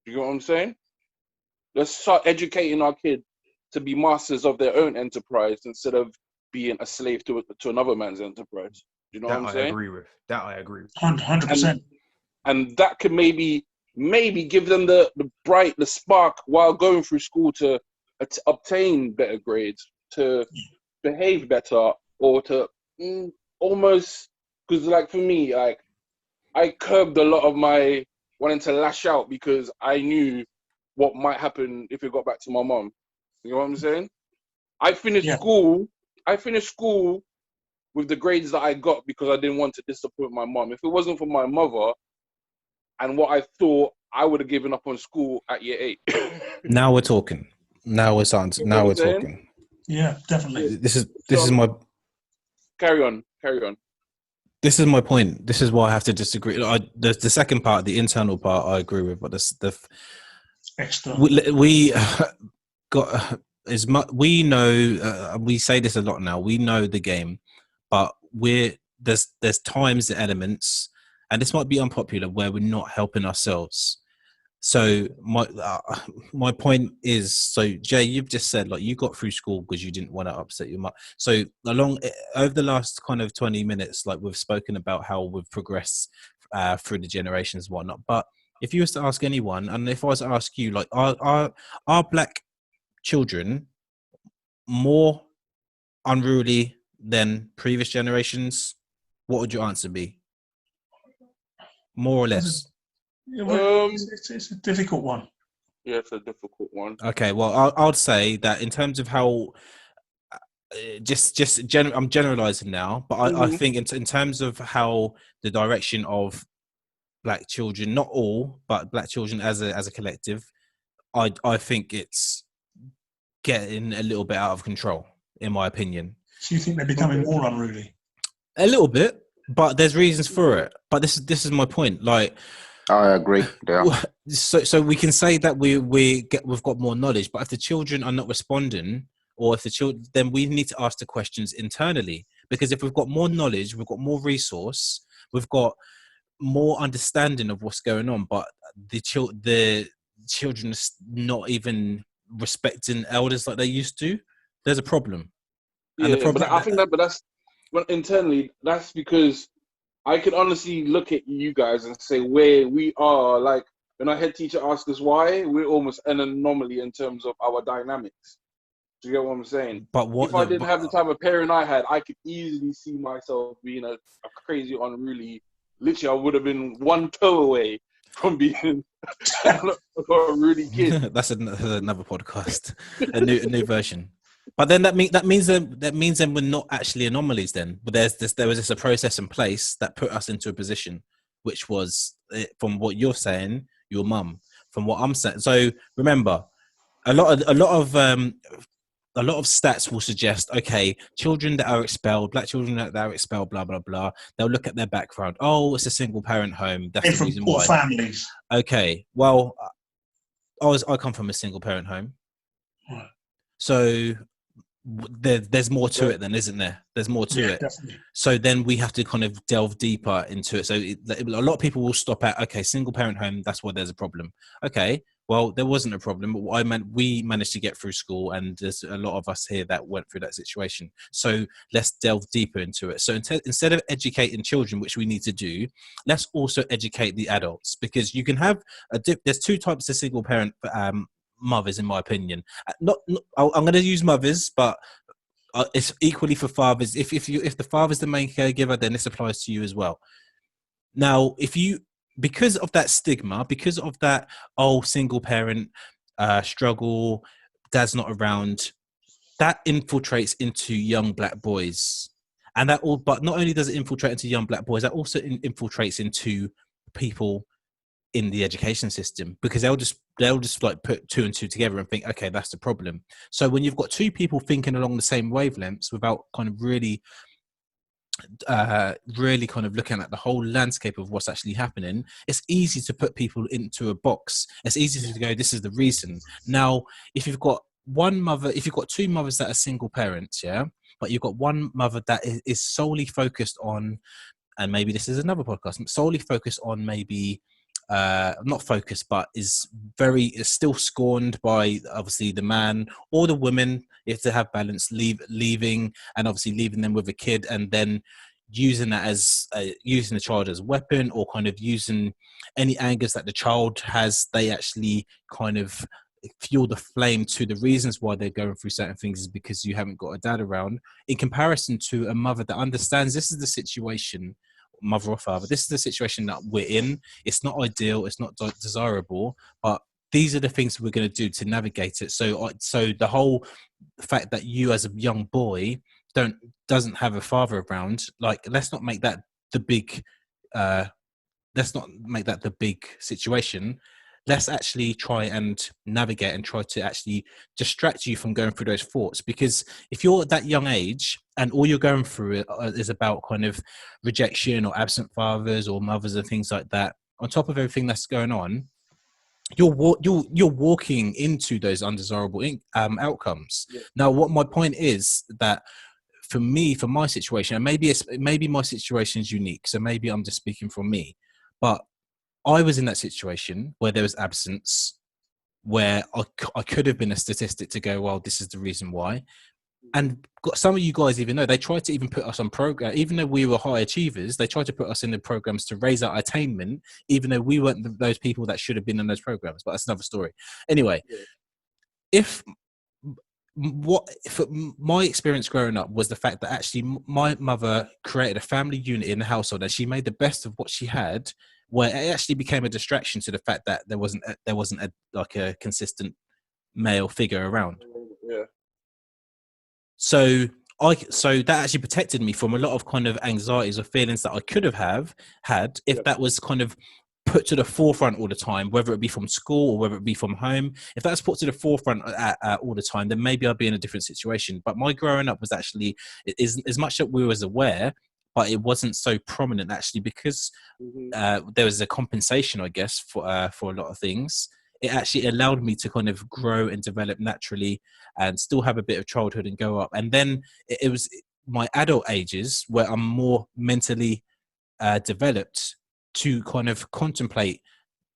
You know what I'm saying? Let's start educating our kids to be masters of their own enterprise instead of being a slave to another man's enterprise. You know what I'm saying? That I agree with. 100%. And that could maybe give them the spark while going through school to obtain better grades, to behave better, or to almost, because like for me, like I curbed a lot of my wanting to lash out because I knew what might happen if it got back to my mom. You know what I'm saying? I finished school with the grades that I got because I didn't want to disappoint my mom. If it wasn't for my mother and what I thought, I would have given up on school at year 8. Now we're talking. Now we're starting. Now we're talking. Yeah, definitely. This is my. Carry on. This is my point. This is why I have to disagree. The second part, the internal part, I agree with, but we got as much. We know. We say this a lot now. We know the game, but there's times, elements, and this might be unpopular, where we're not helping ourselves. So my point is, so Jay, you've just said like you got through school because you didn't want to upset your mum. So over the last kind of 20 minutes, like we've spoken about how we've progressed through the generations and whatnot. But if you was to ask anyone, and if I was to ask you, like, are Black children more unruly than previous generations? What would your answer be? More or less. It's a difficult one. Yeah, it's a difficult one. Okay, well, I'd say that in terms of how, I'm generalizing now, but I think in terms of how the direction of Black children, not all, but Black children as a collective, I think it's getting a little bit out of control, in my opinion. So you think they're becoming more unruly? A little bit, but there's reasons for it. But this is my point. Like, I agree. Yeah. so we can say that we've got more knowledge, but if the children are not responding, or if the children, then we need to ask the questions internally. Because if we've got more knowledge, we've got more resource, we've got more understanding of what's going on, but the children are not even respecting elders like they used to. There's a problem. And the Yeah, problem, but I think but that's well, internally. That's because I can honestly look at you guys and say where we are. Like when our head teacher asks us why, we're almost an anomaly in terms of our dynamics. Do you get what I'm saying? but what If I didn't have the type of parent I had, I could easily see myself being a crazy, unruly. Literally, I would have been one toe away from being a really kid. that's another podcast, a new version. But then that means then we're not actually anomalies then. But there was a process in place that put us into a position, which was, from what you're saying, your mum. From what I'm saying, so remember, a lot of stats will suggest, okay, children that are expelled, black children that are expelled, blah blah blah. They'll look at their background. Oh, it's a single parent home. That's Came the from reason poor why. families. Okay, well, I come from a single parent home, Right. so there's more to it then, isn't there? There's more to it. Definitely. So then we have to kind of delve deeper into it. So a lot of people will stop at, okay, single parent home, that's why there's a problem. Okay, well, there wasn't a problem, but we managed to get through school, and there's a lot of us here that went through that situation. So let's delve deeper into it. So instead of educating children, which we need to do, let's also educate the adults, because you can have there's two types of single parent mothers, in my opinion. I'm going to use mothers, but it's equally for fathers. If the father's the main caregiver, then this applies to you as well. Now, because of that stigma, because of that single parent struggle, dad's not around, that infiltrates into young black boys, and but not only does it infiltrate into young black boys, that also infiltrates into people in the education system, because they'll just like put two and two together and think, okay, that's the problem. So when you've got two people thinking along the same wavelengths without kind of really kind of looking at the whole landscape of what's actually happening, it's easy to put people into a box. It's easy to go, this is the reason. Now, if you've got two mothers that are single parents, yeah, but you've got one mother that is solely focused on, and maybe this is another podcast, solely focused on maybe not focused, but is still scorned by obviously the man or the woman, if they have balance, leaving and obviously leaving them with a kid, and then using that as using the child as a weapon, or kind of using any angers that the child has, they actually kind of fuel the flame to the reasons why they're going through certain things is because you haven't got a dad around, in comparison to a mother that understands this is the situation, mother or father, this is the situation that we're in. It's not ideal, it's not desirable, but these are the things we're going to do to navigate it. So the whole fact that you as a young boy doesn't have a father around, like, let's not make that the big situation. Let's actually try and navigate and try to actually distract you from going through those thoughts. Because if you're at that young age and all you're going through is about kind of rejection or absent fathers or mothers and things like that, on top of everything that's going on, you're walking into those undesirable outcomes. Yeah. Now, what my point is that for my situation, and maybe my situation is unique, so maybe I'm just speaking from me, but I was in that situation where there was absence, where I could have been a statistic to go, well, this is the reason why. And some of you guys even know, they tried to even put us on program, even though we were high achievers, they tried to put us in the programs to raise our attainment, even though we weren't those people that should have been in those programs. But that's another story. Anyway, if my experience growing up was the fact that actually my mother created a family unit in the household, and she made the best of what she had, where it actually became a distraction to the fact that there wasn't a consistent male figure around. Yeah. So that actually protected me from a lot of kind of anxieties or feelings that I could have had if that was kind of put to the forefront all the time, whether it be from school or whether it be from home. If that's put to the forefront all the time, then maybe I'd be in a different situation. But my growing up was actually, is as much that we was aware, but it wasn't so prominent actually because there was a compensation, I guess, for a lot of things. It actually allowed me to kind of grow and develop naturally and still have a bit of childhood and go up. And then it was my adult ages where I'm more mentally developed to kind of contemplate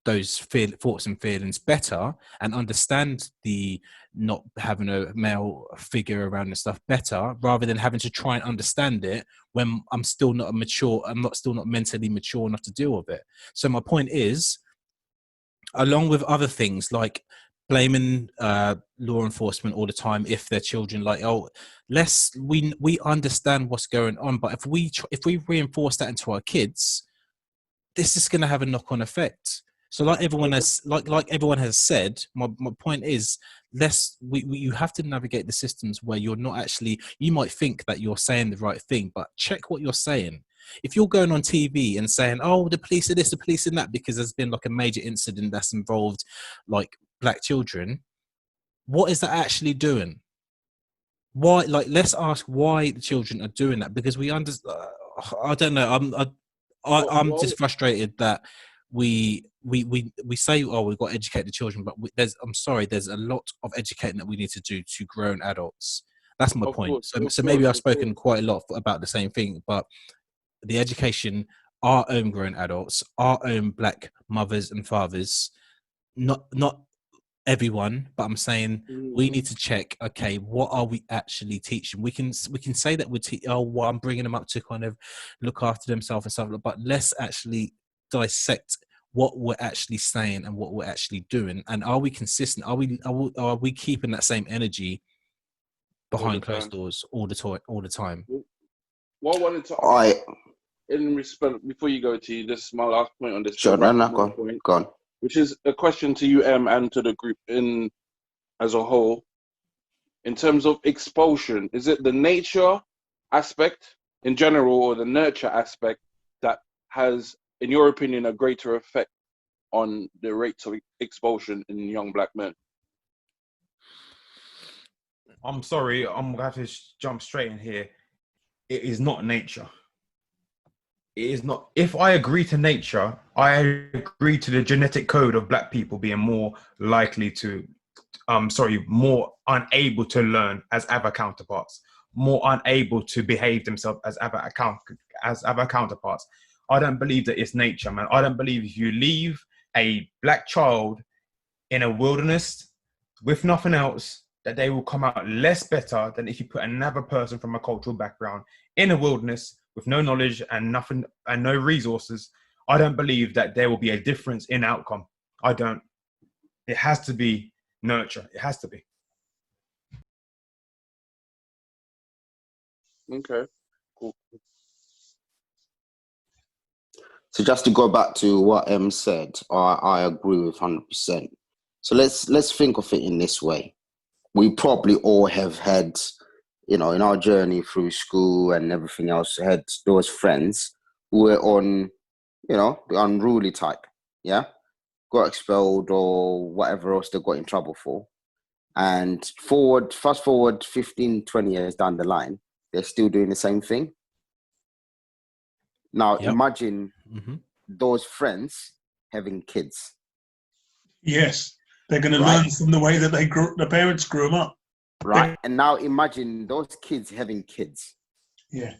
those thoughts and feelings better and understand the not having a male figure around and stuff better, rather than having to try and understand it when I'm still not mentally mature enough to deal with it. So my point is, along with other things like blaming law enforcement all the time if their children, like, oh, we understand what's going on, but if we reinforce that into our kids, this is going to have a knock-on effect. So like everyone has said, my point is, you have to navigate the systems where you're not actually, you might think that you're saying the right thing, but check what you're saying. If you're going on TV and saying, oh, the police are this, the police are that, because there's been like a major incident that's involved like black children, what is that actually doing? Why? Like, let's ask why the children are doing that, because we understand. I don't know. I'm just frustrated that we say, oh, we've got to educate the children, but there's a lot of educating that we need to do to grown adults. That's my point. So maybe I've spoken quite a lot about the same thing, but the education, our own grown adults, our own black mothers and fathers, not everyone, but I'm saying we need to check, okay, what are we actually teaching? We can say that we're I'm bringing them up to kind of look after themselves and stuff, but let's actually dissect what we're actually saying and what we're actually doing, and are we consistent? Are we keeping that same energy behind closed doors all the time? What I wanted to ask, in respect, before you go to, this is my last point on this. Sure, go on. Which is a question to you, and to the group as a whole. In terms of expulsion, is it the nature aspect in general or the nurture aspect that has, in your opinion, a greater effect on the rates of expulsion in young black men? I'm sorry, I'm going to have to jump straight in here. It is not nature. It is not. If I agree to nature, I agree to the genetic code of black people being more likely to, more unable to learn as other counterparts, more unable to behave themselves as other counterparts. I don't believe that it's nature, man. I don't believe if you leave a black child in a wilderness with nothing else, that they will come out less better than if you put another person from a cultural background in a wilderness with no knowledge and nothing and no resources. I don't believe that there will be a difference in outcome. I don't. It has to be nurture. It has to be. Okay, cool. So just to go back to what M said, I agree with 100%. So let's think of it in this way. We probably all have had, in our journey through school and everything else, had those friends who were on, the unruly type, yeah? Got expelled or whatever else they got in trouble for. And fast forward 15, 20 years down the line, they're still doing the same thing. Now, imagine those friends having kids. Yes, they're going to learn from the way that the parents grew them up. Right. And now imagine those kids having kids. Yeah.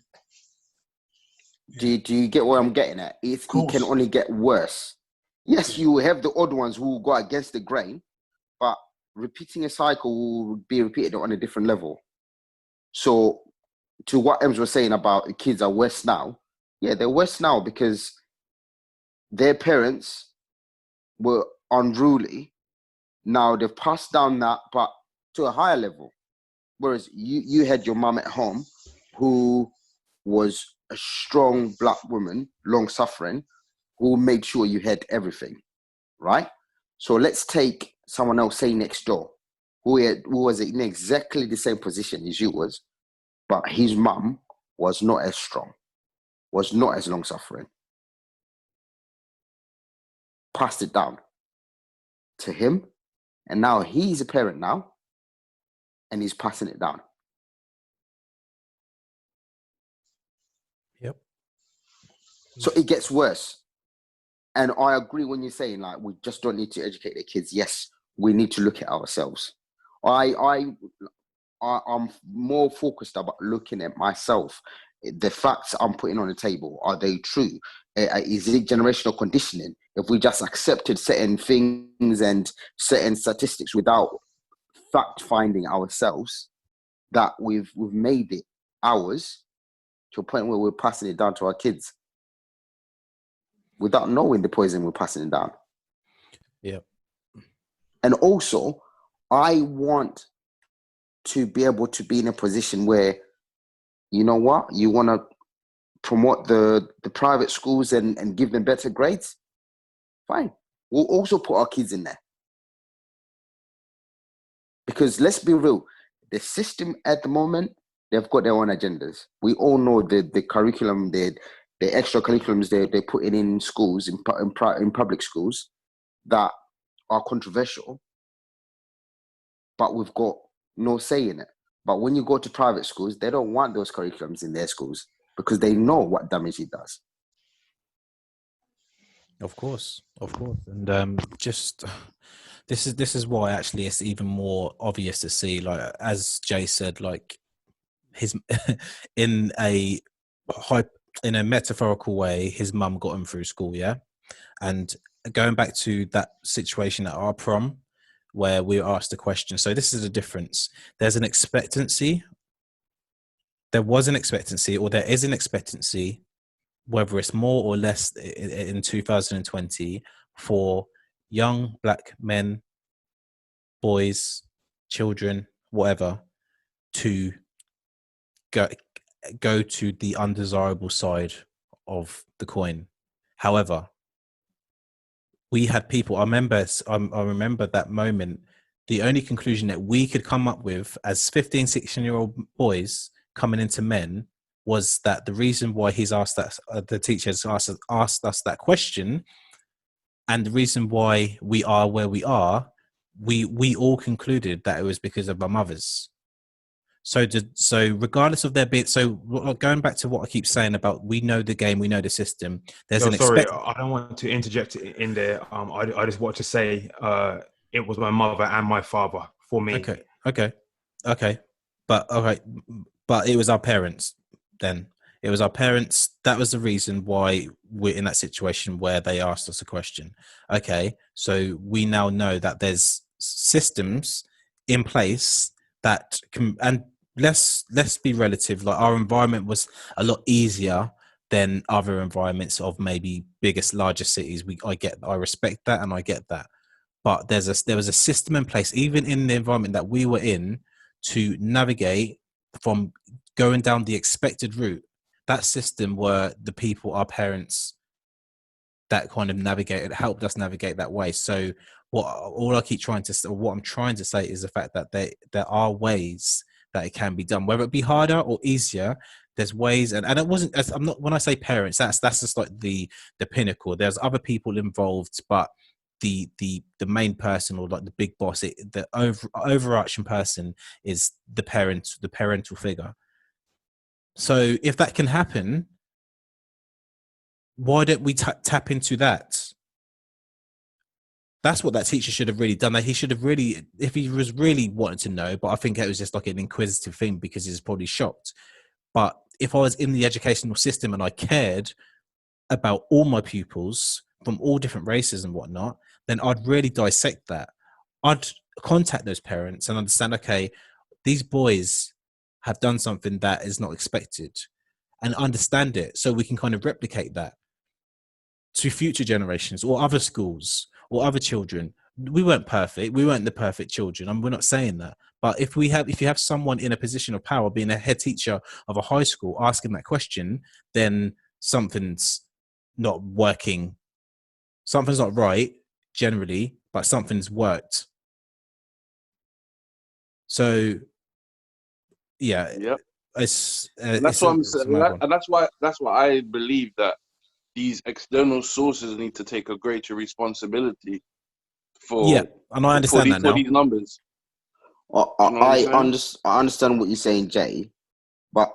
Do you get where I'm getting at? It can only get worse. Yes, you will have the odd ones who will go against the grain, but repeating a cycle will be repeated on a different level. So to what Ems was saying about the kids are worse now, they're worse now because their parents were unruly. Now they've passed down that, but to a higher level. Whereas you had your mum at home who was a strong black woman, long suffering, who made sure you had everything, right? So let's take someone else, say next door, who was in exactly the same position as you was, but his mum was not as strong, was not as long suffering. Passed it down to him, and now he's a parent now, and he's passing it down. Yep. So it gets worse. And I agree when you're saying like we just don't need to educate the kids. Yes, we need to look at ourselves. I'm more focused about looking at myself. The facts I'm putting on the table, are they true? Is it generational conditioning? If we just accepted certain things and certain statistics without fact finding ourselves, that we've made it ours to a point where we're passing it down to our kids without knowing the poison we're passing it down. Yeah. And also, I want to be able to be in a position where, you know what, you want to promote the private schools and give them better grades, fine. We'll also put our kids in there. Because let's be real, the system at the moment, they've got their own agendas. We all know the curriculum, the extra curriculums they're putting in schools, in public schools, that are controversial, but we've got no say in it. But when you go to private schools, they don't want those curriculums in their schools because they know what damage it does. Of course, and just this is why actually it's even more obvious to see, like as Jay said, like his in a metaphorical way, his mum got him through school, yeah. And going back to that situation at our prom, where we were asked a question. So this is the difference. There's an expectancy. There was an expectancy, or there is an expectancy, whether it's more or less in 2020, for young black men, boys, children, whatever, to go to the undesirable side of the coin. However, we had people, I remember that moment, the only conclusion that we could come up with as 15, 16-year-old boys coming into men was that the reason why he's asked that, the teacher has asked us that question, and the reason why we are where we are, we all concluded that it was because of our mothers. So regardless of their bit, so going back to what I keep saying about, we know the game, we know the system. There's sorry, I don't want to interject in there. I just want to say it was my mother and my father for me. Okay, but it was our parents then. It was our parents. That was the reason why we're in that situation where they asked us a question. Okay, so we now know that there's systems in place that can, and let's be relative. Like our environment was a lot easier than other environments of maybe larger cities. I respect that and I get that. But there was a system in place, even in the environment that we were in, to navigate from going down the expected route. That system were the people, our parents, that kind of helped us navigate that way. So what I'm trying to say is the fact that there are ways that it can be done, whether it be harder or easier. There's ways, and it wasn't. I'm not, when I say parents, that's just like the pinnacle. There's other people involved, but the main person, or like the big boss, the overarching person is the parental figure. So if that can happen, why don't we tap into that? That's what that teacher should have really done. That he should have really, if he was really wanting to know, but I think it was just like an inquisitive thing because he's probably shocked. But if I was in the educational system and I cared about all my pupils from all different races and whatnot, then I'd really dissect that. I'd contact those parents and understand, okay, these boys have done something that is not expected, and understand it so we can kind of replicate that to future generations or other schools or other children. We weren't perfect. We weren't the perfect children. And we're not saying that. But if you have someone in a position of power, being a head teacher of a high school, asking that question, then something's not working. Something's not right generally, but something's worked. So, yeah. Yep. That's what I'm saying, and that's why I believe that these external sources need to take a greater responsibility for and I understand that now. For these numbers. I understand what you're saying, Jay, but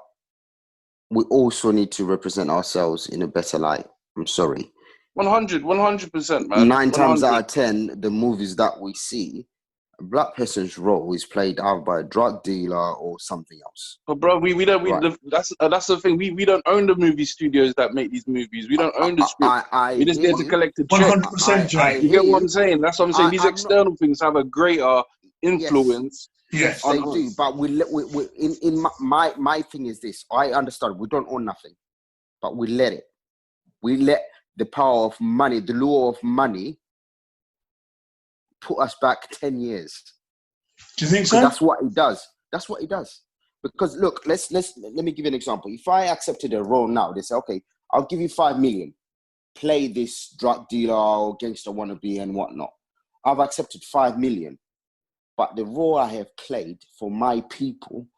we also need to represent ourselves in a better light. I'm sorry. 100%, man. 9 times 100. out of 10, the movies that we see, a black person's role is played out by a drug dealer or something else. But bro, we don't. Right. That's the thing. We don't own the movie studios that make these movies. We don't own the script. We're just there to collect a check. 100%, Jay. You get what I'm saying? That's what I'm saying. These external things have a greater influence. Yes, they do. But we in my thing is this. I understand we don't own nothing, but we let it. We let the power of money, the lure of money, put us back 10 years. Do you think so? That's what it does. That's what it does. Because look, let me give you an example. If I accepted a role now, they say, okay, I'll give you 5 million. Play this drug dealer or gangster wannabe and whatnot. I've accepted 5 million. But the role I have played for my people,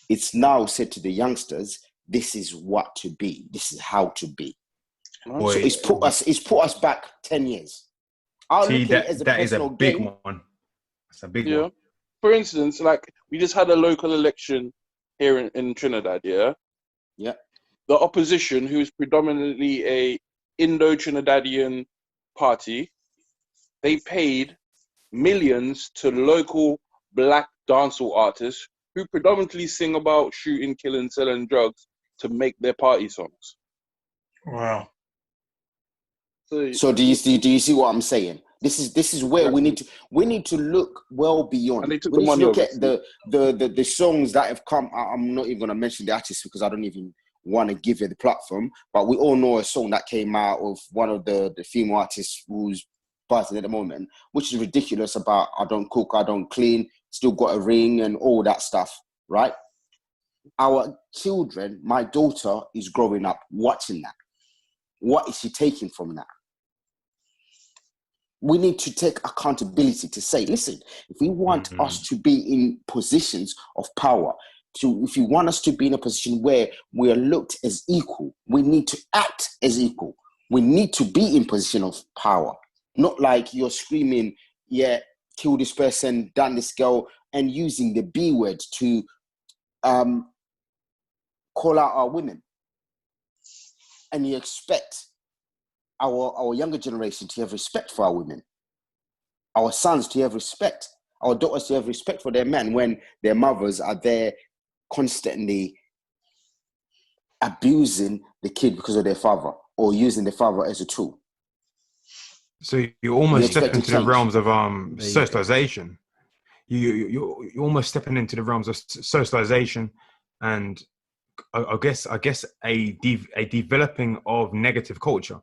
it's now said to the youngsters, this is what to be. This is how to be. Boy, so it's put us back 10 years. That is a big one. It's a big one. For instance, like we just had a local election here in Trinidad, yeah? Yeah. The opposition, who is predominantly a Indo-Trinidadian party, they paid millions to local black dancehall artists who predominantly sing about shooting, killing, selling drugs to make their party songs. Wow. So do you see what I'm saying? This is where we need to look well beyond. And they took we the money, look obviously. at the songs that have come. I'm not even going to mention the artists because I don't even want to give you the platform. But we all know a song that came out of one of the female artists who's buzzing at the moment, which is ridiculous about I don't cook, I don't clean, still got a ring and all that stuff, right? Our children, my daughter is growing up watching that. What is she taking from that? We need to take accountability to say, listen, if we want us to be in positions of power, if you want us to be in a position where we are looked as equal, we need to act as equal. We need to be in position of power. Not like you're screaming, yeah, kill this person, done this girl, and using the B word to call out our women. And you expect our younger generation to have respect for our women, our sons to have respect, our daughters to have respect for their men when their mothers are there constantly abusing the kid because of their father or using the father as a tool. So you almost step into the realms of socialization. You're almost stepping into the realms of socialization, and I guess a developing of negative culture.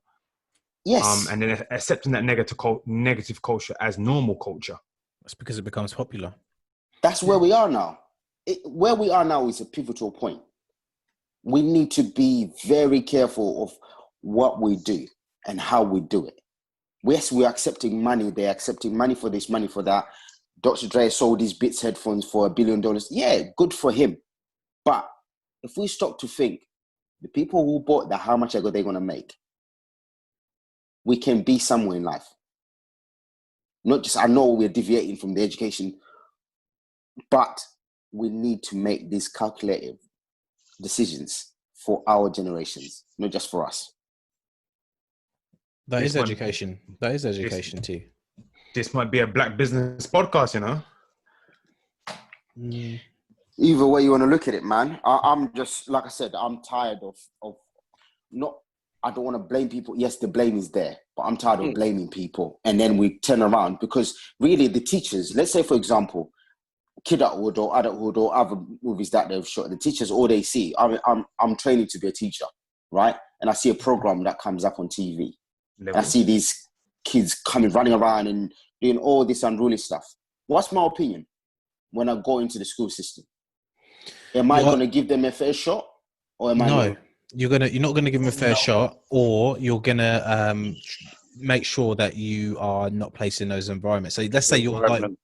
Yes. And then accepting that negative culture as normal culture. That's because it becomes popular. That's where we are now. Where we are now is a pivotal point. We need to be very careful of what we do and how we do it. Yes, we're accepting money. They're accepting money for this, money for that. Dr. Dre sold these Beats headphones for $1 billion. Yeah, good for him. But if we stop to think, the people who bought that, how much are they going to make? We can be somewhere in life. Not just, I know we're deviating from the education, but we need to make these calculated decisions for our generations, not just for us. That is education. That is education too. This might be a black business podcast, you know? Either way you want to look at it, man. I'm just, like I said, I'm tired of not, I don't want to blame people. Yes, the blame is there, but I'm tired of blaming people. And then we turn around because really the teachers, let's say, for example, Kidulthood or Adulthood or other movies that they've shot, the teachers, all they see, I'm training to be a teacher, right? And I see a program that comes up on TV. And I see these kids running around and doing all this unruly stuff. What's my opinion when I go into the school system? Am I going to give them a fair shot, or am I not? You're not gonna give them a fair shot, or you're gonna make sure that you are not placed in those environments. So let's say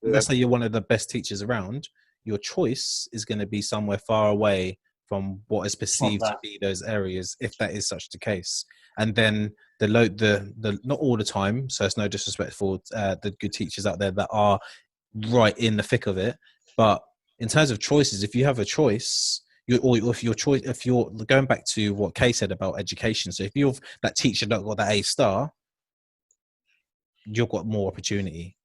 let's say you're one of the best teachers around. Your choice is going to be somewhere far away from what is perceived to be those areas, if that is such the case. And then the not all the time. So it's no disrespect for the good teachers out there that are right in the thick of it, but in terms of choices, if you have a choice, or if your choice, if you're going back to what Kay said about education, so if you're that teacher that got that A star, you've got more opportunity.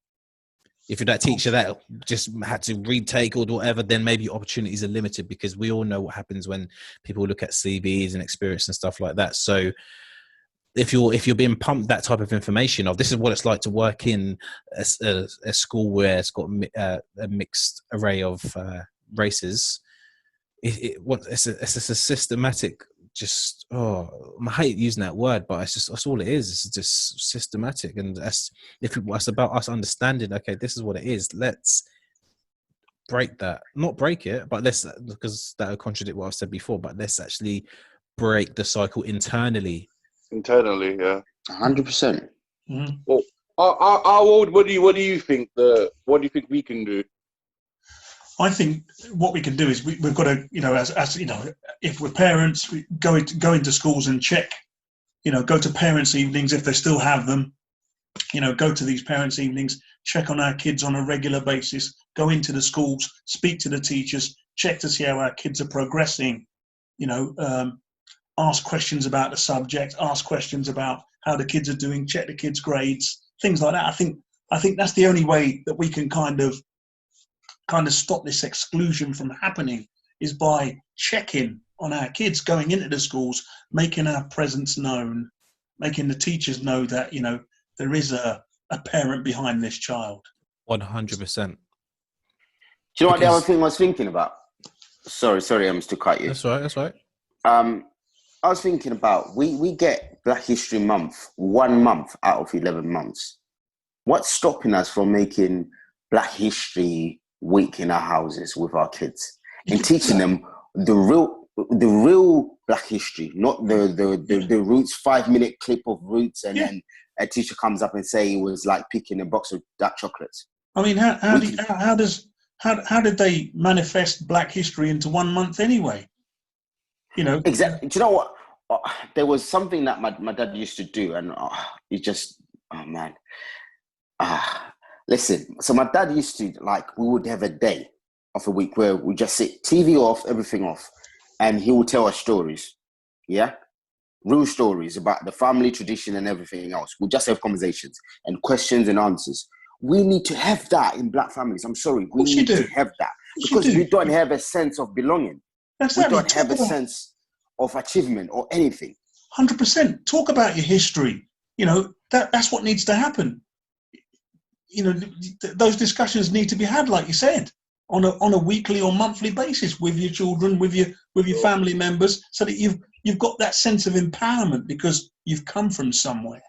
If you're that teacher that just had to retake or whatever, then maybe opportunities are limited, because we all know what happens when people look at CVs and experience and stuff like that. So if you're being pumped that type of information of this is what it's like to work in a school where it's got a mixed array of races, it's a systematic, just I hate using that word, but that's all it is. It's just systematic, and it's about us understanding. Okay, this is what it is. Let's break that, not break it, but because that would contradict what I said before. But let's actually break the cycle internally. Internally, yeah, 100%. Well, our world. What do you think? What do you think we can do? I think what we can do is we've got to, as you know, if we're parents, we go into schools and check, go to parents' evenings if they still have them, go to these parents' evenings, check on our kids on a regular basis, go into the schools, speak to the teachers, check to see how our kids are progressing, ask questions about the subject, ask questions about how the kids are doing, check the kids' grades, things like that. I think that's the only way that we can kind of stop this exclusion from happening, is by checking on our kids, going into the schools, making our presence known, making the teachers know that, there is a parent behind this child. 100%. Do you know what the other thing I was thinking about? Sorry, I'm to cut you. That's right. I was thinking about, we get Black History Month 1 month out of 11 months. What's stopping us from making Black History Week in our houses with our kids and teaching them the real Black history, not the Roots 5-minute clip of Roots, and then a teacher comes up and say it was like picking a box of dark chocolates. I mean, how did they manifest Black history into 1 month anyway? Exactly. Do you know what? There was something that my dad used to do, and it just, listen, so my dad used to, we would have a day of a week where we just sit, TV off, everything off, and he would tell us stories, real stories about the family tradition and everything else. We'll just have conversations and questions and answers. We need to have that in Black families. I'm sorry, we need to have that, because we don't have a sense of belonging. Exactly. We don't have a sense of achievement or anything. 100%. Talk about your history. That's what needs to happen. Those discussions need to be had, like you said, on a weekly or monthly basis with your children, with your family members, so that you've got that sense of empowerment because you've come from somewhere.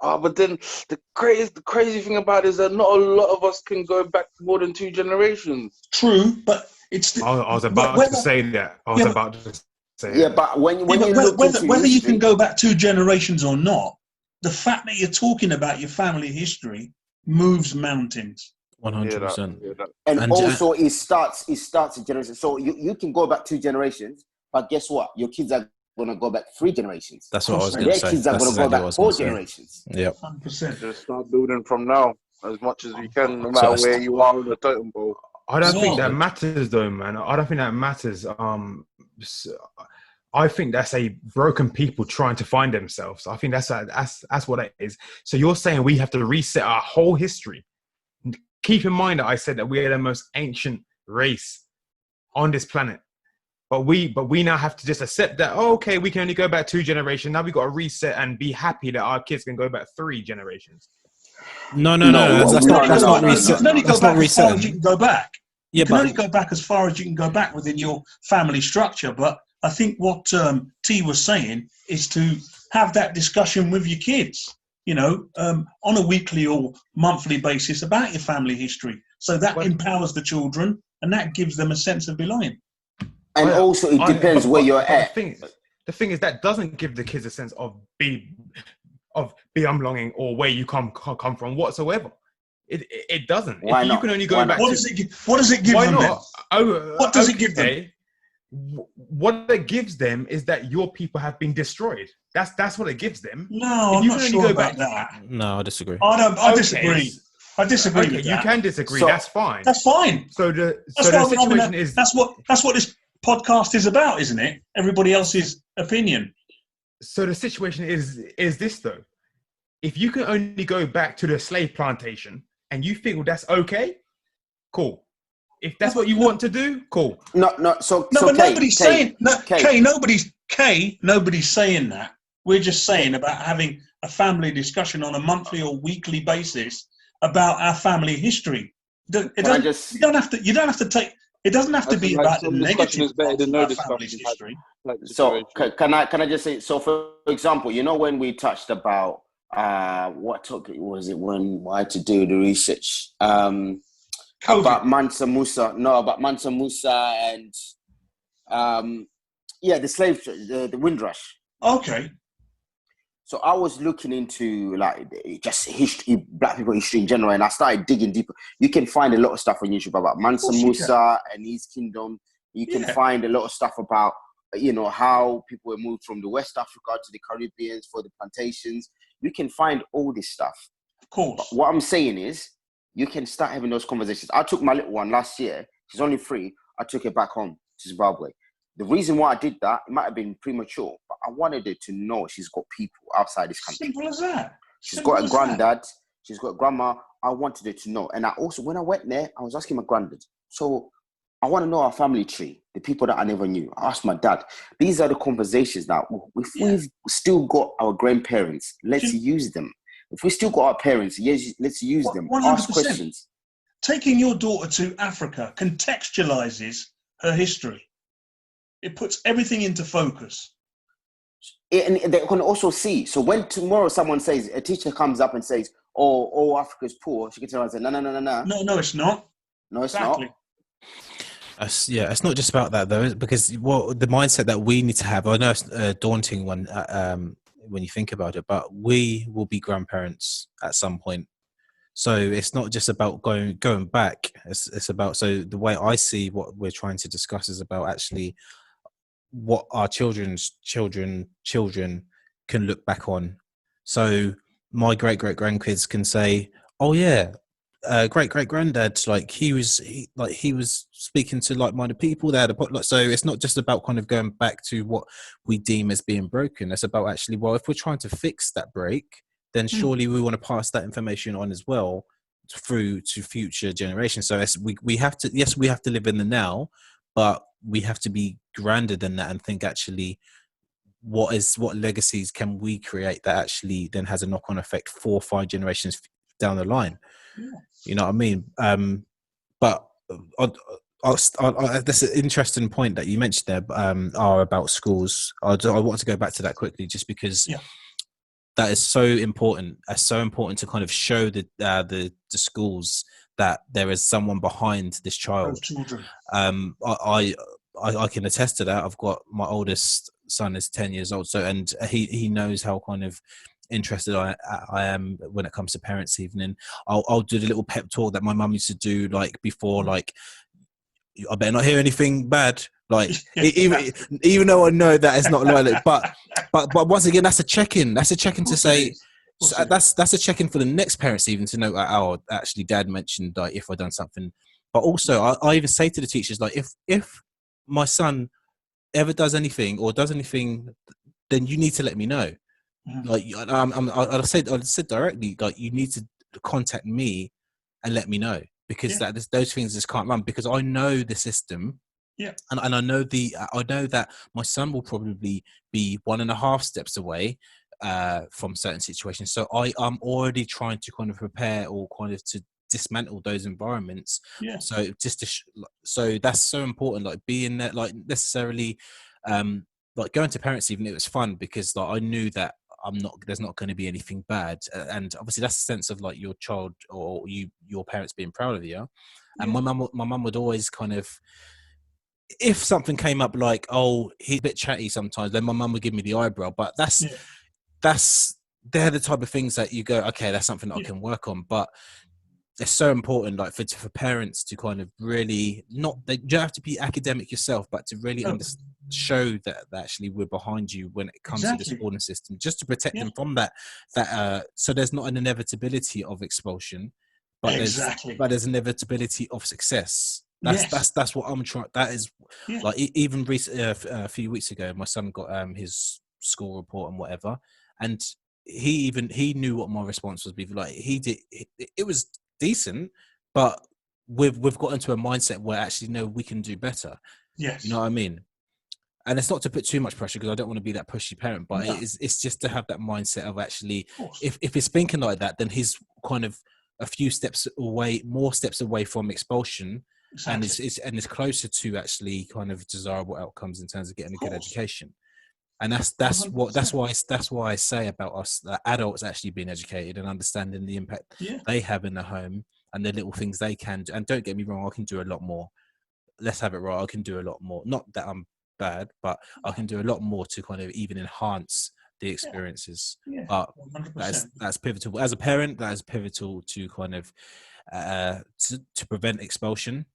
But then the crazy thing about it is that not a lot of us can go back more than 2 generations. True, but it's. I was about to say that. But when you look into whether history, you can go back 2 generations or not, the fact that you're talking about your family history moves mountains. 100%. And also it starts a generation. So you can go back 2 generations, but guess what? Your kids are going to go back 3 generations. That's what I was going to say. Their kids are going to go back 4 generations. Yep. 100%. Just start building from now as much as we can, no matter where you are in the totem pole. I don't think that matters, though, man. I don't think that matters. I think that's a broken people trying to find themselves. I think that's what it is. So you're saying we have to reset our whole history. Keep in mind that I said that we are the most ancient race on this planet. But we now have to just accept that, okay, we can only go back 2 generations. Now we've got to reset and be happy that our kids can go back 3 generations. No. That's not reset. You can only go back as far as you can go back. Yeah, you can only go back as far as you can go back within your family structure. But I think what T was saying is to have that discussion with your kids, on a weekly or monthly basis about your family history. So that empowers the children and that gives them a sense of belonging. And also it depends where you're at. The thing is that doesn't give the kids a sense of belonging or where you come from whatsoever. It doesn't. Why if not? You can only go back. What does it give why them? Not? What does it give them? What it gives them is that your people have been destroyed. That's what it gives them. No, I'm not sure about that. No, I disagree. I disagree. I disagree with that. You can disagree. So, that's fine. That's fine. So the situation is that's what this podcast is about, isn't it? Everybody else's opinion. So the situation is this though. If you can only go back to the slave plantation and you feel that's okay, cool. If that's what you want to do, cool. No, But nobody's saying nobody's saying that. We're just saying about having a family discussion on a monthly or weekly basis about our family history. You don't have to take. It doesn't have to be about the negative parts of our family's history. So can I just say? So for example, when we touched about what topic was it when I had to do the research about Mansa Musa? No, about Mansa Musa and the slave trade, the Windrush. Okay. So I was looking into like just history, Black people history in general, and I started digging deeper. You can find a lot of stuff on YouTube about Mansa Musa and his kingdom. You can find a lot of stuff about how people were moved from the West Africa to the Caribbean for the plantations. You can find all this stuff. Of course. But what I'm saying is, you can start having those conversations. I took my little one last year. She's only 3. I took her back home to Zimbabwe. The reason why I did that, it might have been premature, but I wanted her to know she's got people outside this country. Simple as that. She's got a granddad. She's got a grandma. I wanted her to know. And I also, when I went there, I was asking my granddad. So I want to know our family tree, the people that I never knew. I asked my dad. These are the conversations now. If we've still got our grandparents, let's use them. If we still got our parents, let's use them. 100%. Ask questions. Taking your daughter to Africa contextualizes her history. It puts everything into focus. And they can also see. So when tomorrow someone says, a teacher comes up and says, oh, Africa's poor, she can tell her and say, no. No, it's not. No, it's not. It's not just about that though, because the mindset that we need to have, I know it's a daunting one when you think about it, but we will be grandparents at some point. So it's not just about going back. It's about, so the way I see what we're trying to discuss is about actually what our children's children can look back on. So my great grandkids can say, oh yeah, great granddad, like he was speaking to like-minded people there. So it's not just about kind of going back to what we deem as being broken. It's about actually, well, if we're trying to fix that break, then surely we want to pass that information on as well through to future generations. So we have to live in the now, but we have to be grander than that and think actually what legacies can we create that actually then has a knock-on effect 4 or 5 generations down the line. You know what I mean? But that's an interesting point that you mentioned there, are about schools. I want to go back to that quickly just because that is so important. It's so important to kind of show the schools that there is someone behind this child. I can attest to that. I've got my oldest son is 10 years old, so and he knows how kind of interested I am when it comes to parents' evening. I'll do the little pep talk that my mum used to do, like before, like I better not hear anything bad. Like even though I know that it's not like it, but once again, that's a check-in. That's a check-in to say. So that's a check-in for the next parents even to know. Oh, actually, Dad mentioned like if I done something. But also, I even say to the teachers like if my son ever does anything, then you need to let me know. Like I said directly, like you need to contact me and let me know, because those things just can't run, because I know the system. And I know that my son will probably be 1.5 steps away from certain situations. So I'm already trying to kind of prepare or kind of to dismantle those environments. So so that's so important, like being there, like necessarily like going to parents even, it was fun because like I knew that there's not going to be anything bad, and obviously that's a sense of like your child or your parents being proud of you. And my mum would always kind of, if something came up like, oh, he's a bit chatty sometimes, then my mum would give me the eyebrow. But they're the type of things that you go, okay, that's something that I can work on. But it's so important, like for parents to kind of really you don't have to be academic yourself, but to really show that actually we're behind you when it comes to the schooling system, just to protect them from that so there's not an inevitability of expulsion, but there's inevitability of success. That's what I'm trying. That is Yeah. like even a few weeks ago, my son got his school report and whatever, and he knew what my response was. Like he did, it was decent, but we've got into a mindset where actually no, we can do better. Yes. You know what I mean? And it's not to put too much pressure because I don't want to be that pushy parent, but No. it's just to have that mindset of actually, Of course. if he's thinking like that, then he's kind of a few steps away, more steps away from expulsion, Exactly. and it's closer to actually kind of desirable outcomes in terms of getting a good education. And that's 100%. why I say about us that adults actually being educated and understanding the impact they have in the home and the little things they can do. And don't get me wrong, I can do a lot more. Let's have it right. I can do a lot more. Not that I'm bad, but I can do a lot more to kind of even enhance the experiences. Yeah. But 100%. that's pivotal. As a parent, that is pivotal to kind of to prevent expulsion.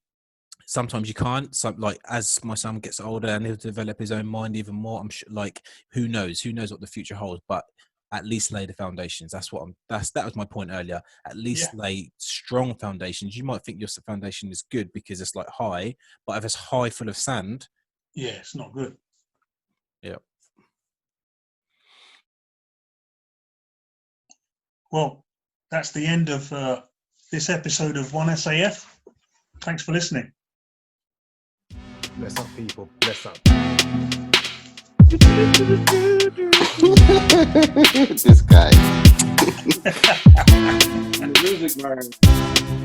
Sometimes you can't. So, like as my son gets older and he'll develop his own mind even more, I'm sure. Like who knows what the future holds, but at least lay the foundations. That was my point earlier. At least lay strong foundations. You might think your foundation is good because it's like high, but if it's high full of sand, it's not good. Yeah. Well, that's the end of this episode of 1SAF. Thanks for listening. Bless up, people. Bless up. This guy. The music, man.